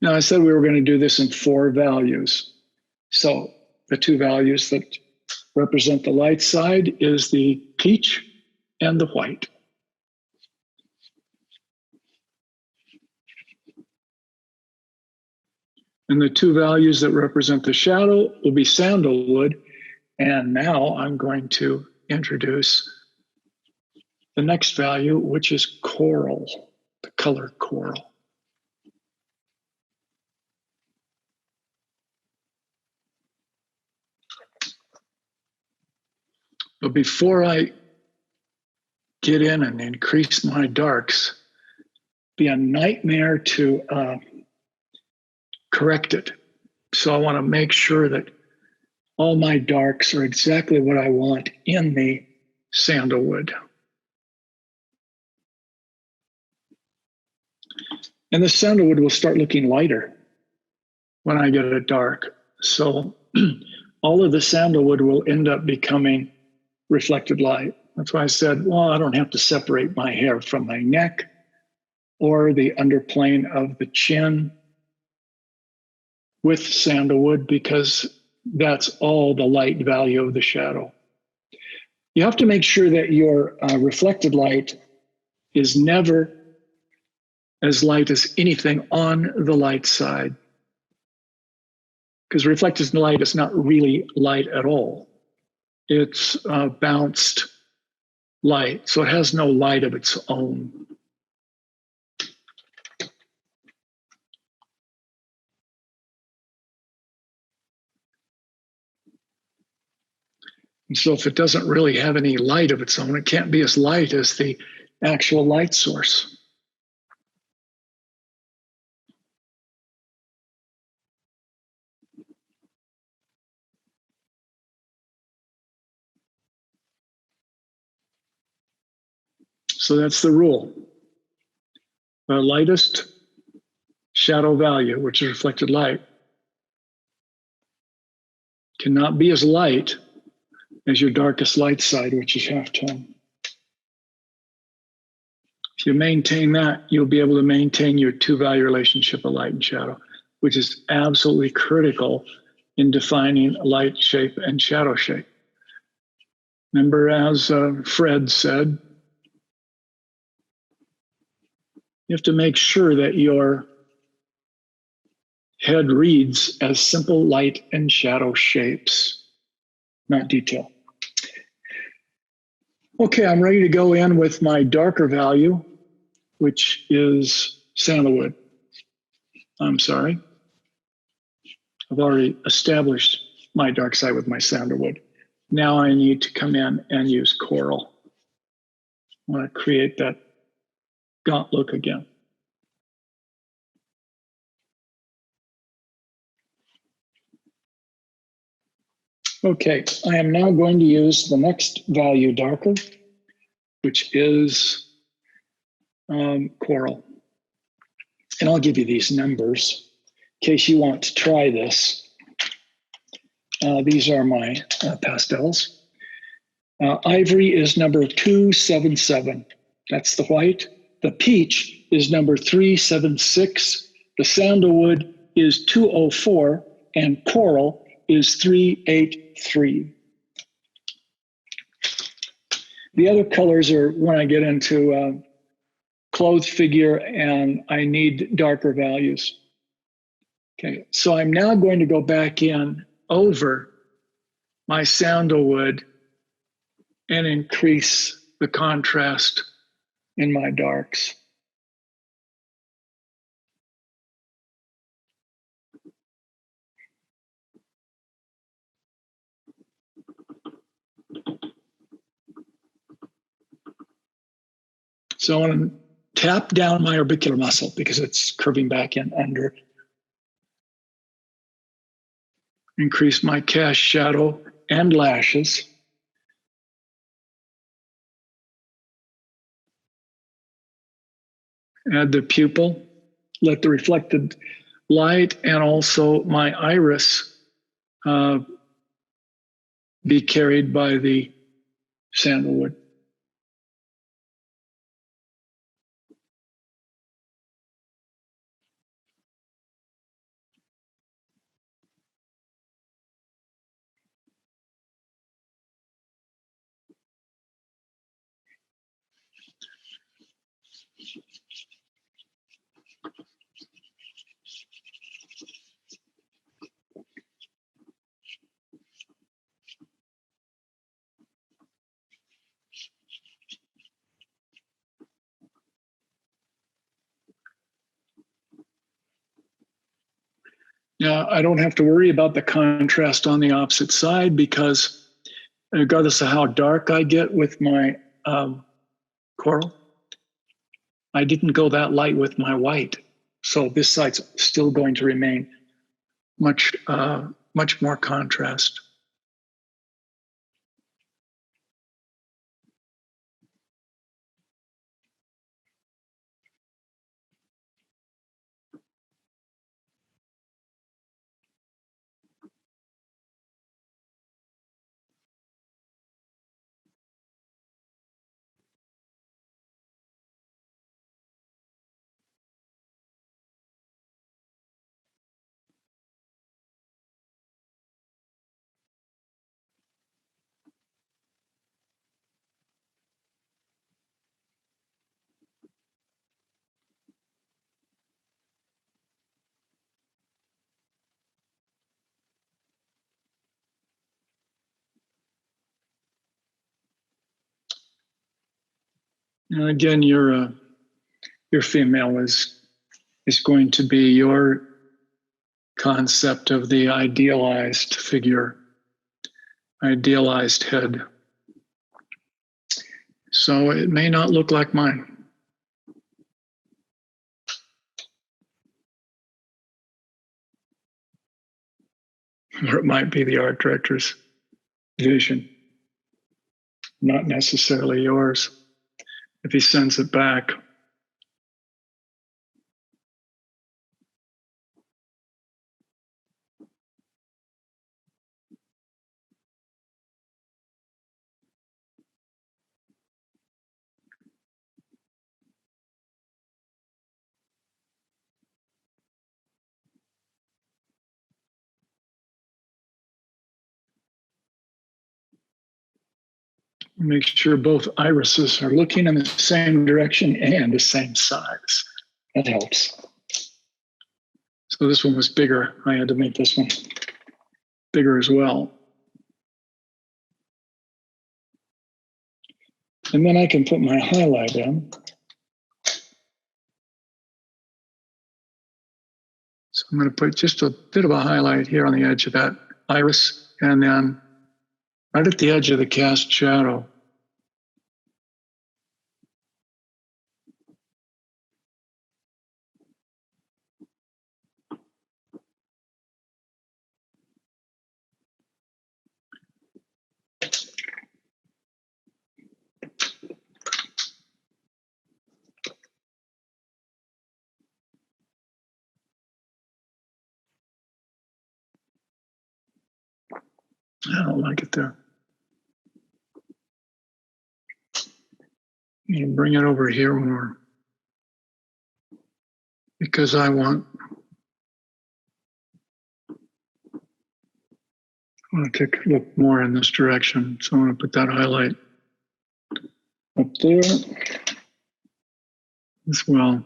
Now, I said we were going to do this in 4 values. So the 2 values that represent the light side is the peach and the white. And the 2 values that represent the shadow will be sandalwood. And now I'm going to introduce the next value, which is coral, the color coral. But before I get in and increase my darks, it'd be a nightmare to correct it. So I want to make sure that all my darks are exactly what I want in the sandalwood. And the sandalwood will start looking lighter when I get it dark. So all of the sandalwood will end up becoming reflected light. That's why I said, well, I don't have to separate my hair from my neck or the underplane of the chin with sandalwood, because that's all the light value of the shadow. You have to make sure that your reflected light is never as light as anything on the light side, because reflected light is not really light at all. It's bounced light, so it has no light of its own. And so if it doesn't really have any light of its own, it can't be as light as the actual light source. So that's the rule. The lightest shadow value, which is reflected light, cannot be as light as your darkest light side, which is halftone. If you maintain that, you'll be able to maintain your 2-value relationship of light and shadow, which is absolutely critical in defining light shape and shadow shape. Remember, as Fred said, you have to make sure that your head reads as simple light and shadow shapes, not detail. Okay, I'm ready to go in with my darker value, which is sandalwood. I'm sorry. I've already established my dark side with my sandalwood. Now I need to come in and use coral. I want to create that gaunt look again. Okay, I am now going to use the next value darker, which is coral. And I'll give you these numbers in case you want to try this. These are my pastels. Ivory is number 277. That's the white. The peach is number 376. The sandalwood is 204. And coral is 383. The other colors are when I get into clothed figure and I need darker values. Okay, so I'm now going to go back in over my sandalwood and increase the contrast in my darks. So I want to tap down my orbicular muscle because it's curving back in under. Increase my cast shadow and lashes. Add the pupil, let the reflected light and also my iris be carried by the sandalwood. Now, I don't have to worry about the contrast on the opposite side because regardless of how dark I get with my coral, I didn't go that light with my white. So this side's still going to remain much more contrast. Now again, your female is going to be your concept of the idealized figure, idealized head. So it may not look like mine. Or it might be the art director's vision, not necessarily yours, if he sends it back. Make sure both irises are looking in the same direction and the same size. That helps. So this one was bigger. I had to make this one bigger as well. And then I can put my highlight in. So I'm going to put just a bit of a highlight here on the edge of that iris, and then right at the edge of the cast shadow. I don't like it there. You bring it over here more because I want to look more in this direction. So I'm going to put that highlight up there as well.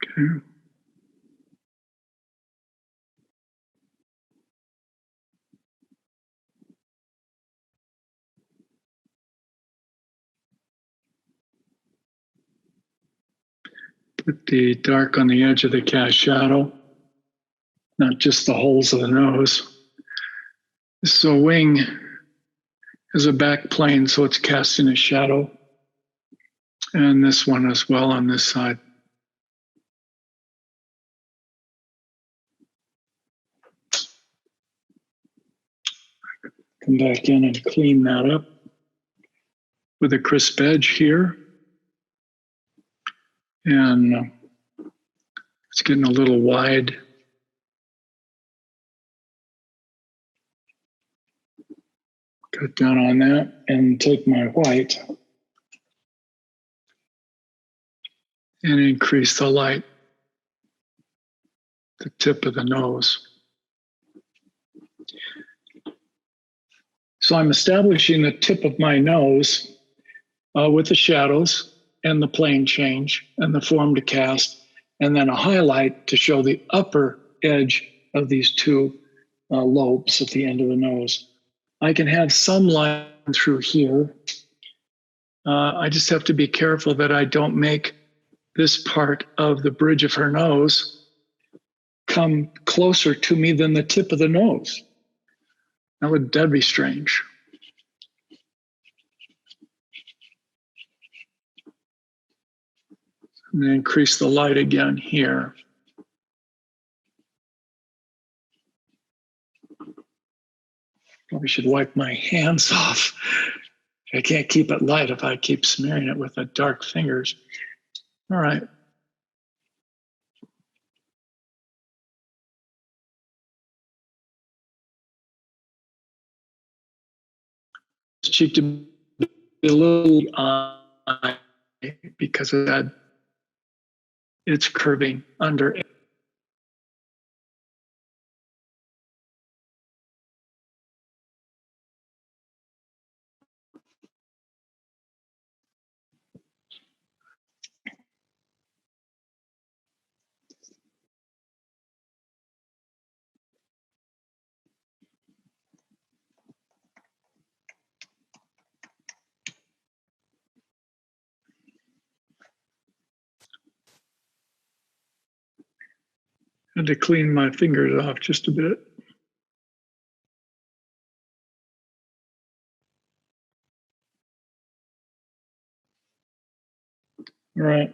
Okay. Put the dark on the edge of the cast shadow, not just the holes of the nose. So wing is a back plane, so it's casting a shadow. And this one as well on this side. Come back in and clean that up with a crisp edge here. And it's getting a little wide. Cut down on that and take my white and increase the light, the tip of the nose. So I'm establishing the tip of my nose with the shadows and the plane change and the form to cast, and then a highlight to show the upper edge of these two lobes at the end of the nose. I can have some line through here. I just have to be careful that I don't make this part of the bridge of her nose come closer to me than the tip of the nose. That'd be strange. And then increase the light again here. Probably should wipe my hands off. I can't keep it light if I keep smearing it with the dark fingers. All right. Cheek to be a little eye because of that. It's curving under. I had to clean my fingers off just a bit. All right.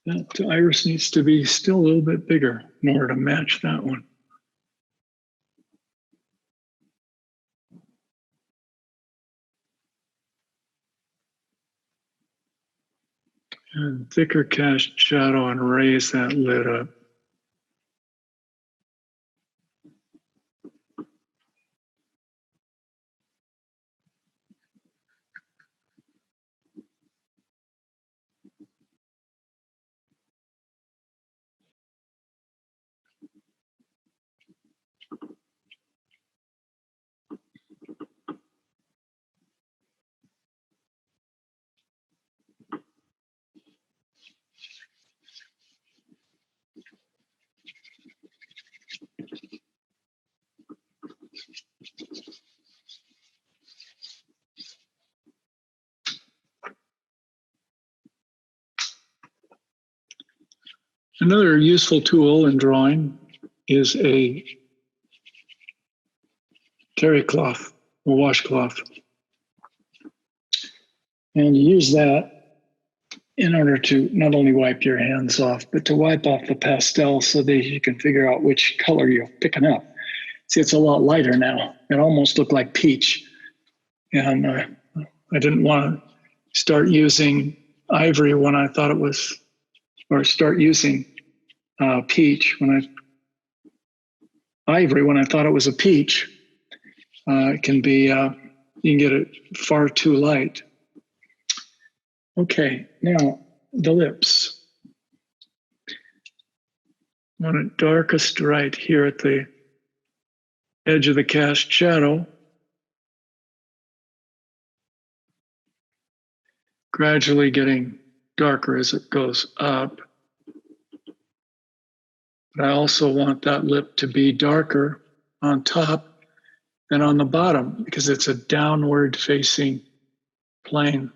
That iris needs to be still a little bit bigger in order to match that one. And thicker cast shadow and raise that lid up. Another useful tool in drawing is a terry cloth or washcloth. And you use that in order to not only wipe your hands off, but to wipe off the pastel so that you can figure out which color you're picking up. See, it's a lot lighter now. It almost looked like peach. And I didn't want to start using ivory when I thought it was, or start using peach when ivory when I thought it was a peach. It can be, you can get it far too light. Okay, now the lips. I want it darkest right here at the edge of the cast shadow. Gradually getting darker as it goes up. But I also want that lip to be darker on top than on the bottom because it's a downward facing plane.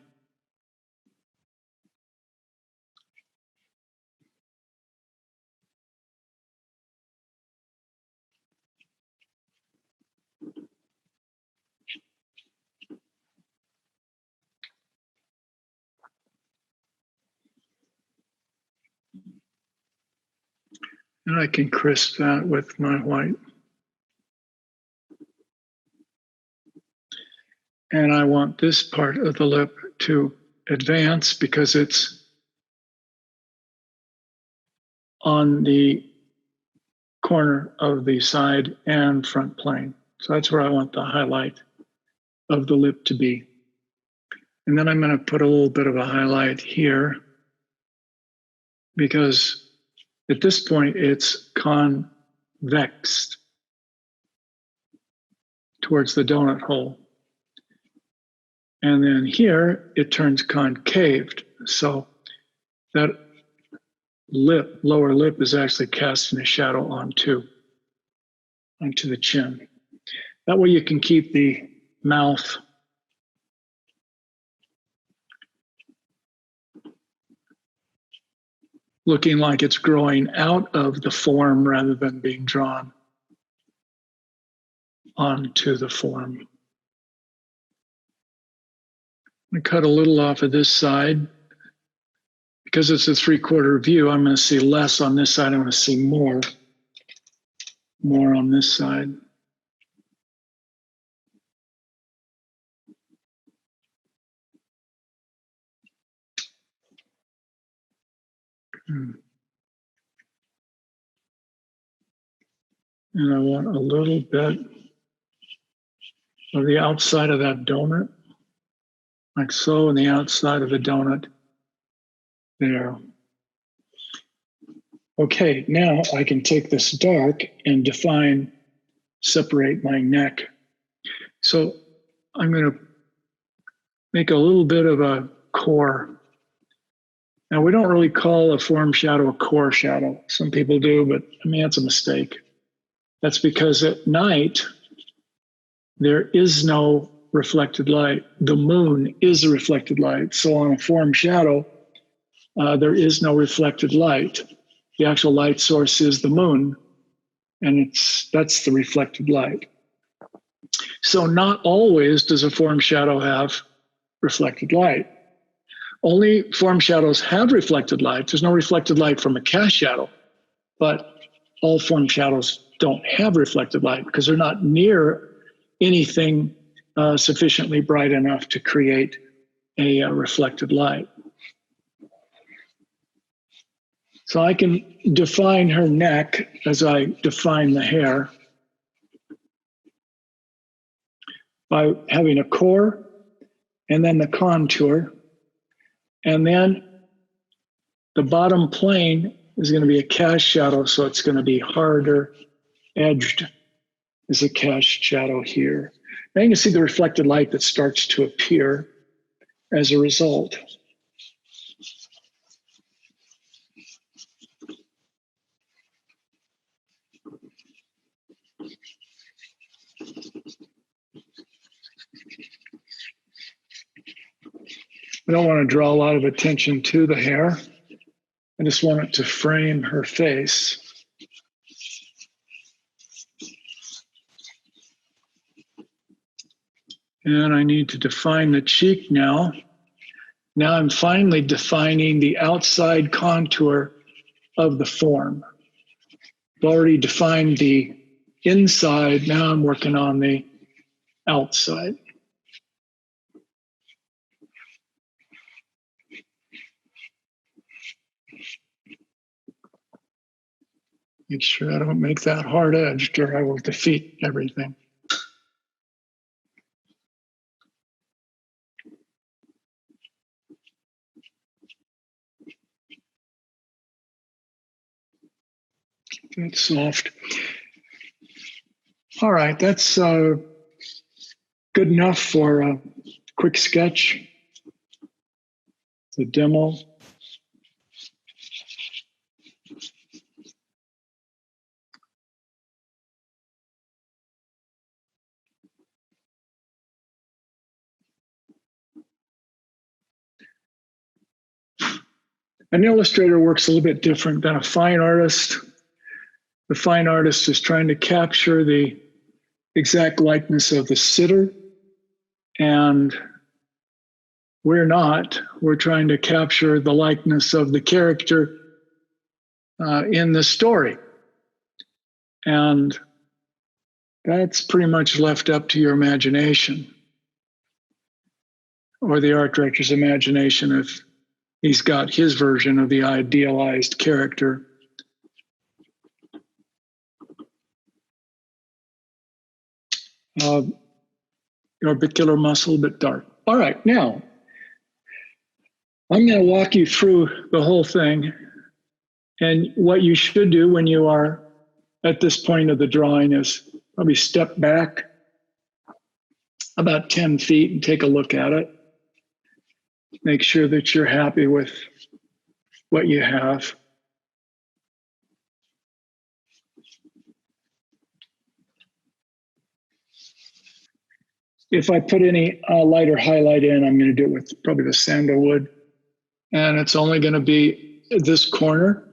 And I can crisp that with my white. And I want this part of the lip to advance because it's on the corner of the side and front plane. So that's where I want the highlight of the lip to be. And then I'm going to put a little bit of a highlight here because at this point it's convexed towards the donut hole. And then here it turns concaved. So that lip, lower lip, is actually casting a shadow onto the chin. That way you can keep the mouth looking like it's growing out of the form rather than being drawn onto the form. I'm going to cut a little off of this side. Because it's a 3/4 view, I'm going to see less on this side. I'm going to see more on this side. And I want a little bit of the outside of that donut, like so, and the outside of the donut there. Okay, now I can take this dark and separate my neck. So I'm going to make a little bit of a core. Now, we don't really call a form shadow a core shadow. Some people do, but I mean, that's a mistake. That's because at night, there is no reflected light. The moon is a reflected light. So on a form shadow, there is no reflected light. The actual light source is the moon, and that's the reflected light. So not always does a form shadow have reflected light. Only form shadows have reflected light. There's no reflected light from a cast shadow, but all form shadows don't have reflected light because they're not near anything sufficiently bright enough to create a reflected light. So I can define her neck as I define the hair by having a core and then the contour. And then the bottom plane is going to be a cast shadow, so it's going to be harder edged as a cast shadow here. Now you can see the reflected light that starts to appear as a result. I don't want to draw a lot of attention to the hair. I just want it to frame her face. And I need to define the cheek now. Now I'm finally defining the outside contour of the form. I've already defined the inside. Now I'm working on the outside. Make sure I don't make that hard edged or I will defeat everything. That's soft. All right, that's good enough for a quick sketch. The demo. An illustrator works a little bit different than a fine artist. The fine artist is trying to capture the exact likeness of the sitter, and we're not. We're trying to capture the likeness of the character in the story. And that's pretty much left up to your imagination, or the art director's imagination if he's got his version of the idealized character. Orbicular muscle, a bit dark. All right, now I'm going to walk you through the whole thing. And what you should do when you are at this point of the drawing is probably step back about 10 feet and take a look at it. Make sure that you're happy with what you have. If I put any lighter highlight in, I'm going to do it with probably the sandalwood. And it's only going to be this corner.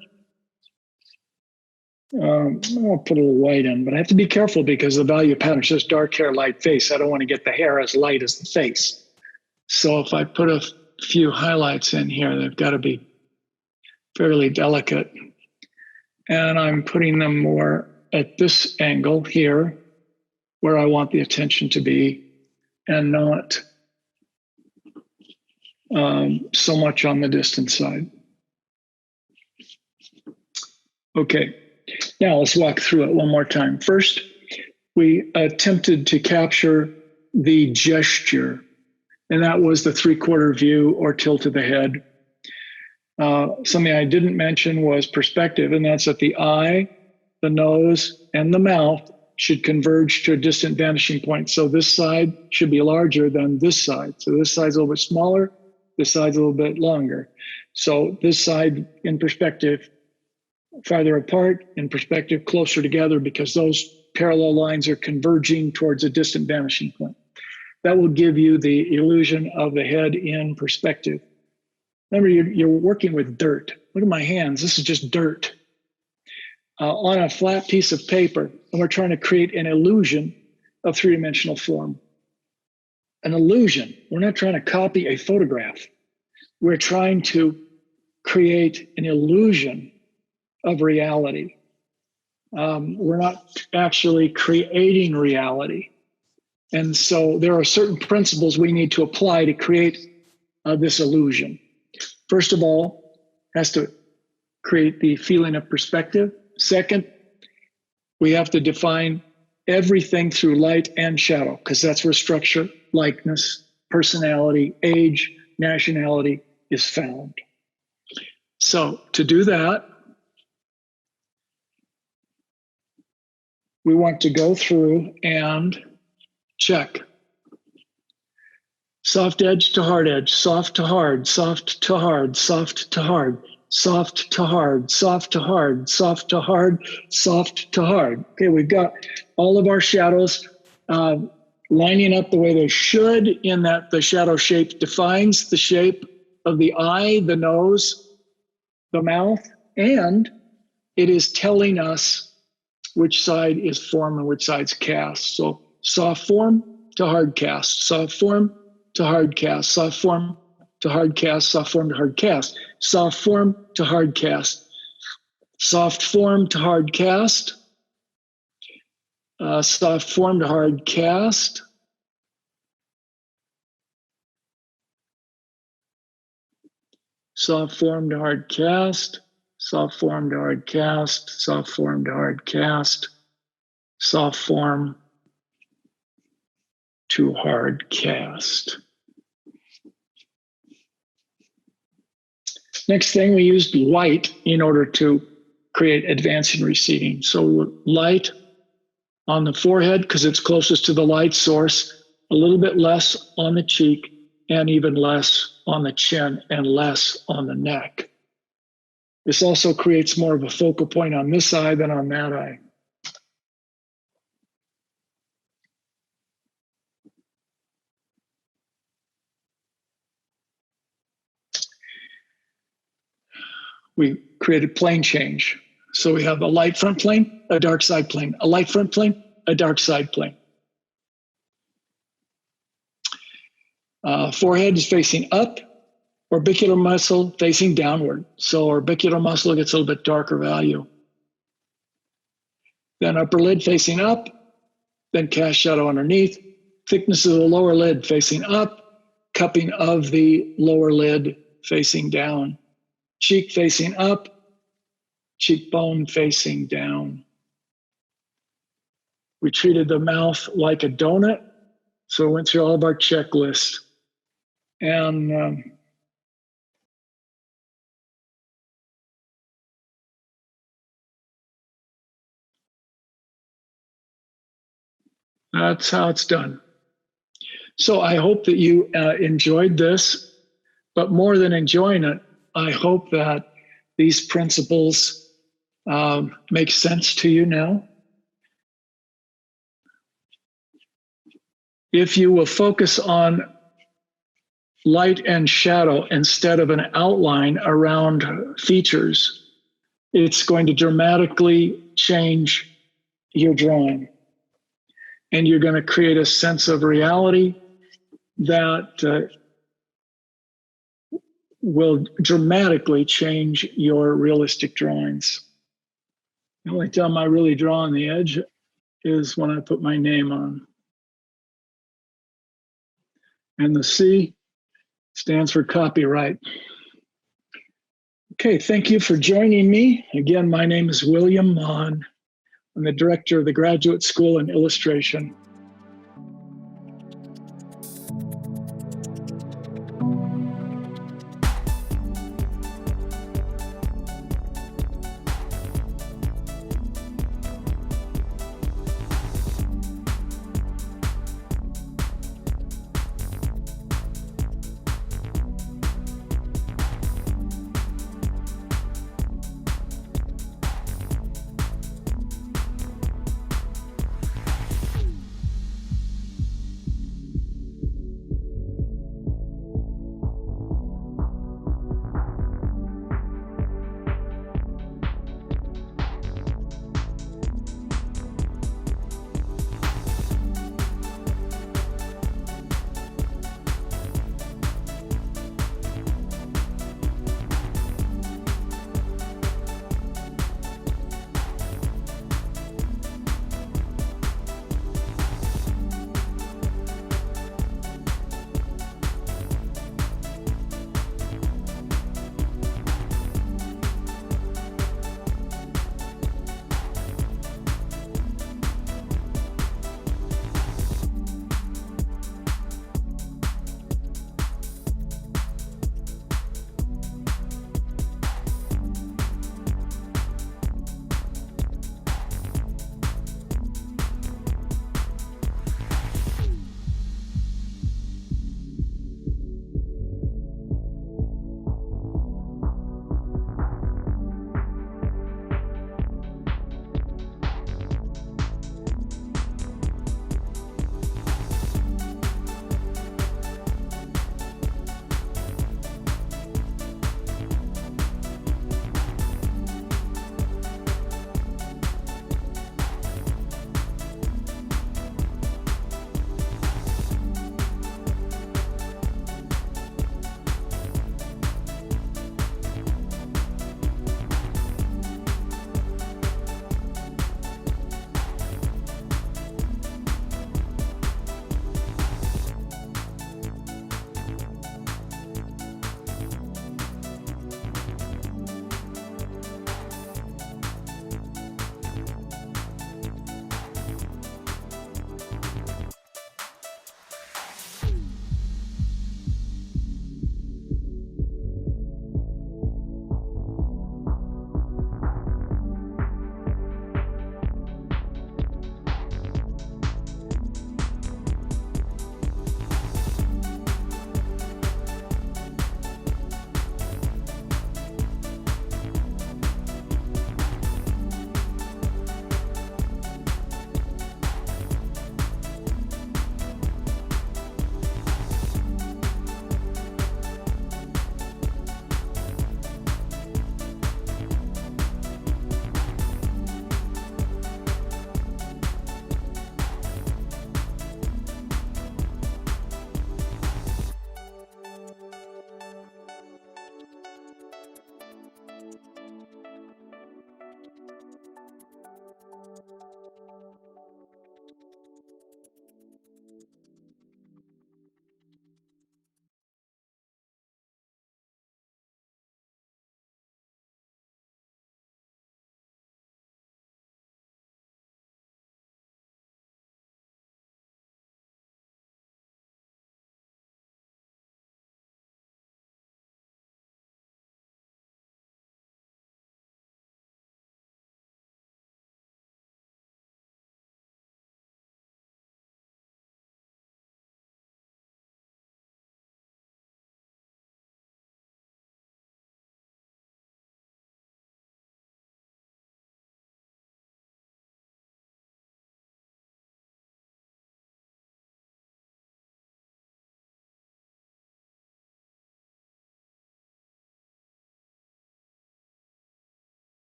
I'll put a little white in, but I have to be careful because the value pattern says dark hair, light face. I don't want to get the hair as light as the face. So if I put a few highlights in here, they've got to be fairly delicate. And I'm putting them more at this angle here, where I want the attention to be, and not so much on the distant side. Okay, now let's walk through it one more time. First, we attempted to capture the gesture, and that was the three-quarter view or tilt of the head. Something I didn't mention was perspective, and that's that the eye, the nose, and the mouth should converge to a distant vanishing point. So this side should be larger than this side. So this side's a little bit smaller, this side's a little bit longer. So this side in perspective, farther apart, in perspective closer together, because those parallel lines are converging towards a distant vanishing point. That will give you the illusion of the head in perspective. Remember, you're working with dirt. Look at my hands, this is just dirt. On a flat piece of paper, and we're trying to create an illusion of three-dimensional form. An illusion. We're not trying to copy a photograph. we're trying to create an illusion of reality. We're not actually creating reality. And so there are certain principles we need to apply to create this illusion. First of all, has to create the feeling of perspective. Second, we have to define everything through light and shadow, because that's where structure, likeness, personality, age, nationality is found. So to do that, we want to go through and check. Soft edge to hard edge, soft to hard, soft to hard, soft to hard, soft to hard, soft to hard, soft to hard, soft to hard. Okay, we've got all of our shadows lining up the way they should, in that the shadow shape defines the shape of the eye, the nose, the mouth, and it is telling us which side is form and which side's cast. So soft form to hard cast, soft form to hard cast, soft form to hard cast, soft form to hard cast, soft form to hard cast, soft form to hard cast, soft form to hard cast, soft form to hard cast, soft form to hard cast, soft form to hard cast, soft form to hard cast. Next thing, we used light in order to create advancing receding. So light on the forehead, because it's closest to the light source, a little bit less on the cheek, and even less on the chin, and less on the neck. This also creates more of a focal point on this eye than on that eye. We created plane change. So we have a light front plane, a dark side plane, a light front plane, a dark side plane. Forehead is facing up, orbicular muscle facing downward. So orbicular muscle gets a little bit darker value. Then upper lid facing up, then cast shadow underneath. Thickness of the lower lid facing up, cupping of the lower lid facing down. Cheek facing up, cheekbone facing down. We treated the mouth like a donut, so we went through all of our checklists. And that's how it's done. So I hope that you enjoyed this, but more than enjoying it, I hope that these principles make sense to you now. If you will focus on light and shadow instead of an outline around features, it's going to dramatically change your drawing. And you're going to create a sense of reality that will dramatically change your realistic drawings. The only time I really draw on the edge is when I put my name on. And the C stands for copyright. Okay, thank you for joining me. Again, my name is William Maughan. I'm the director of the Graduate School in Illustration.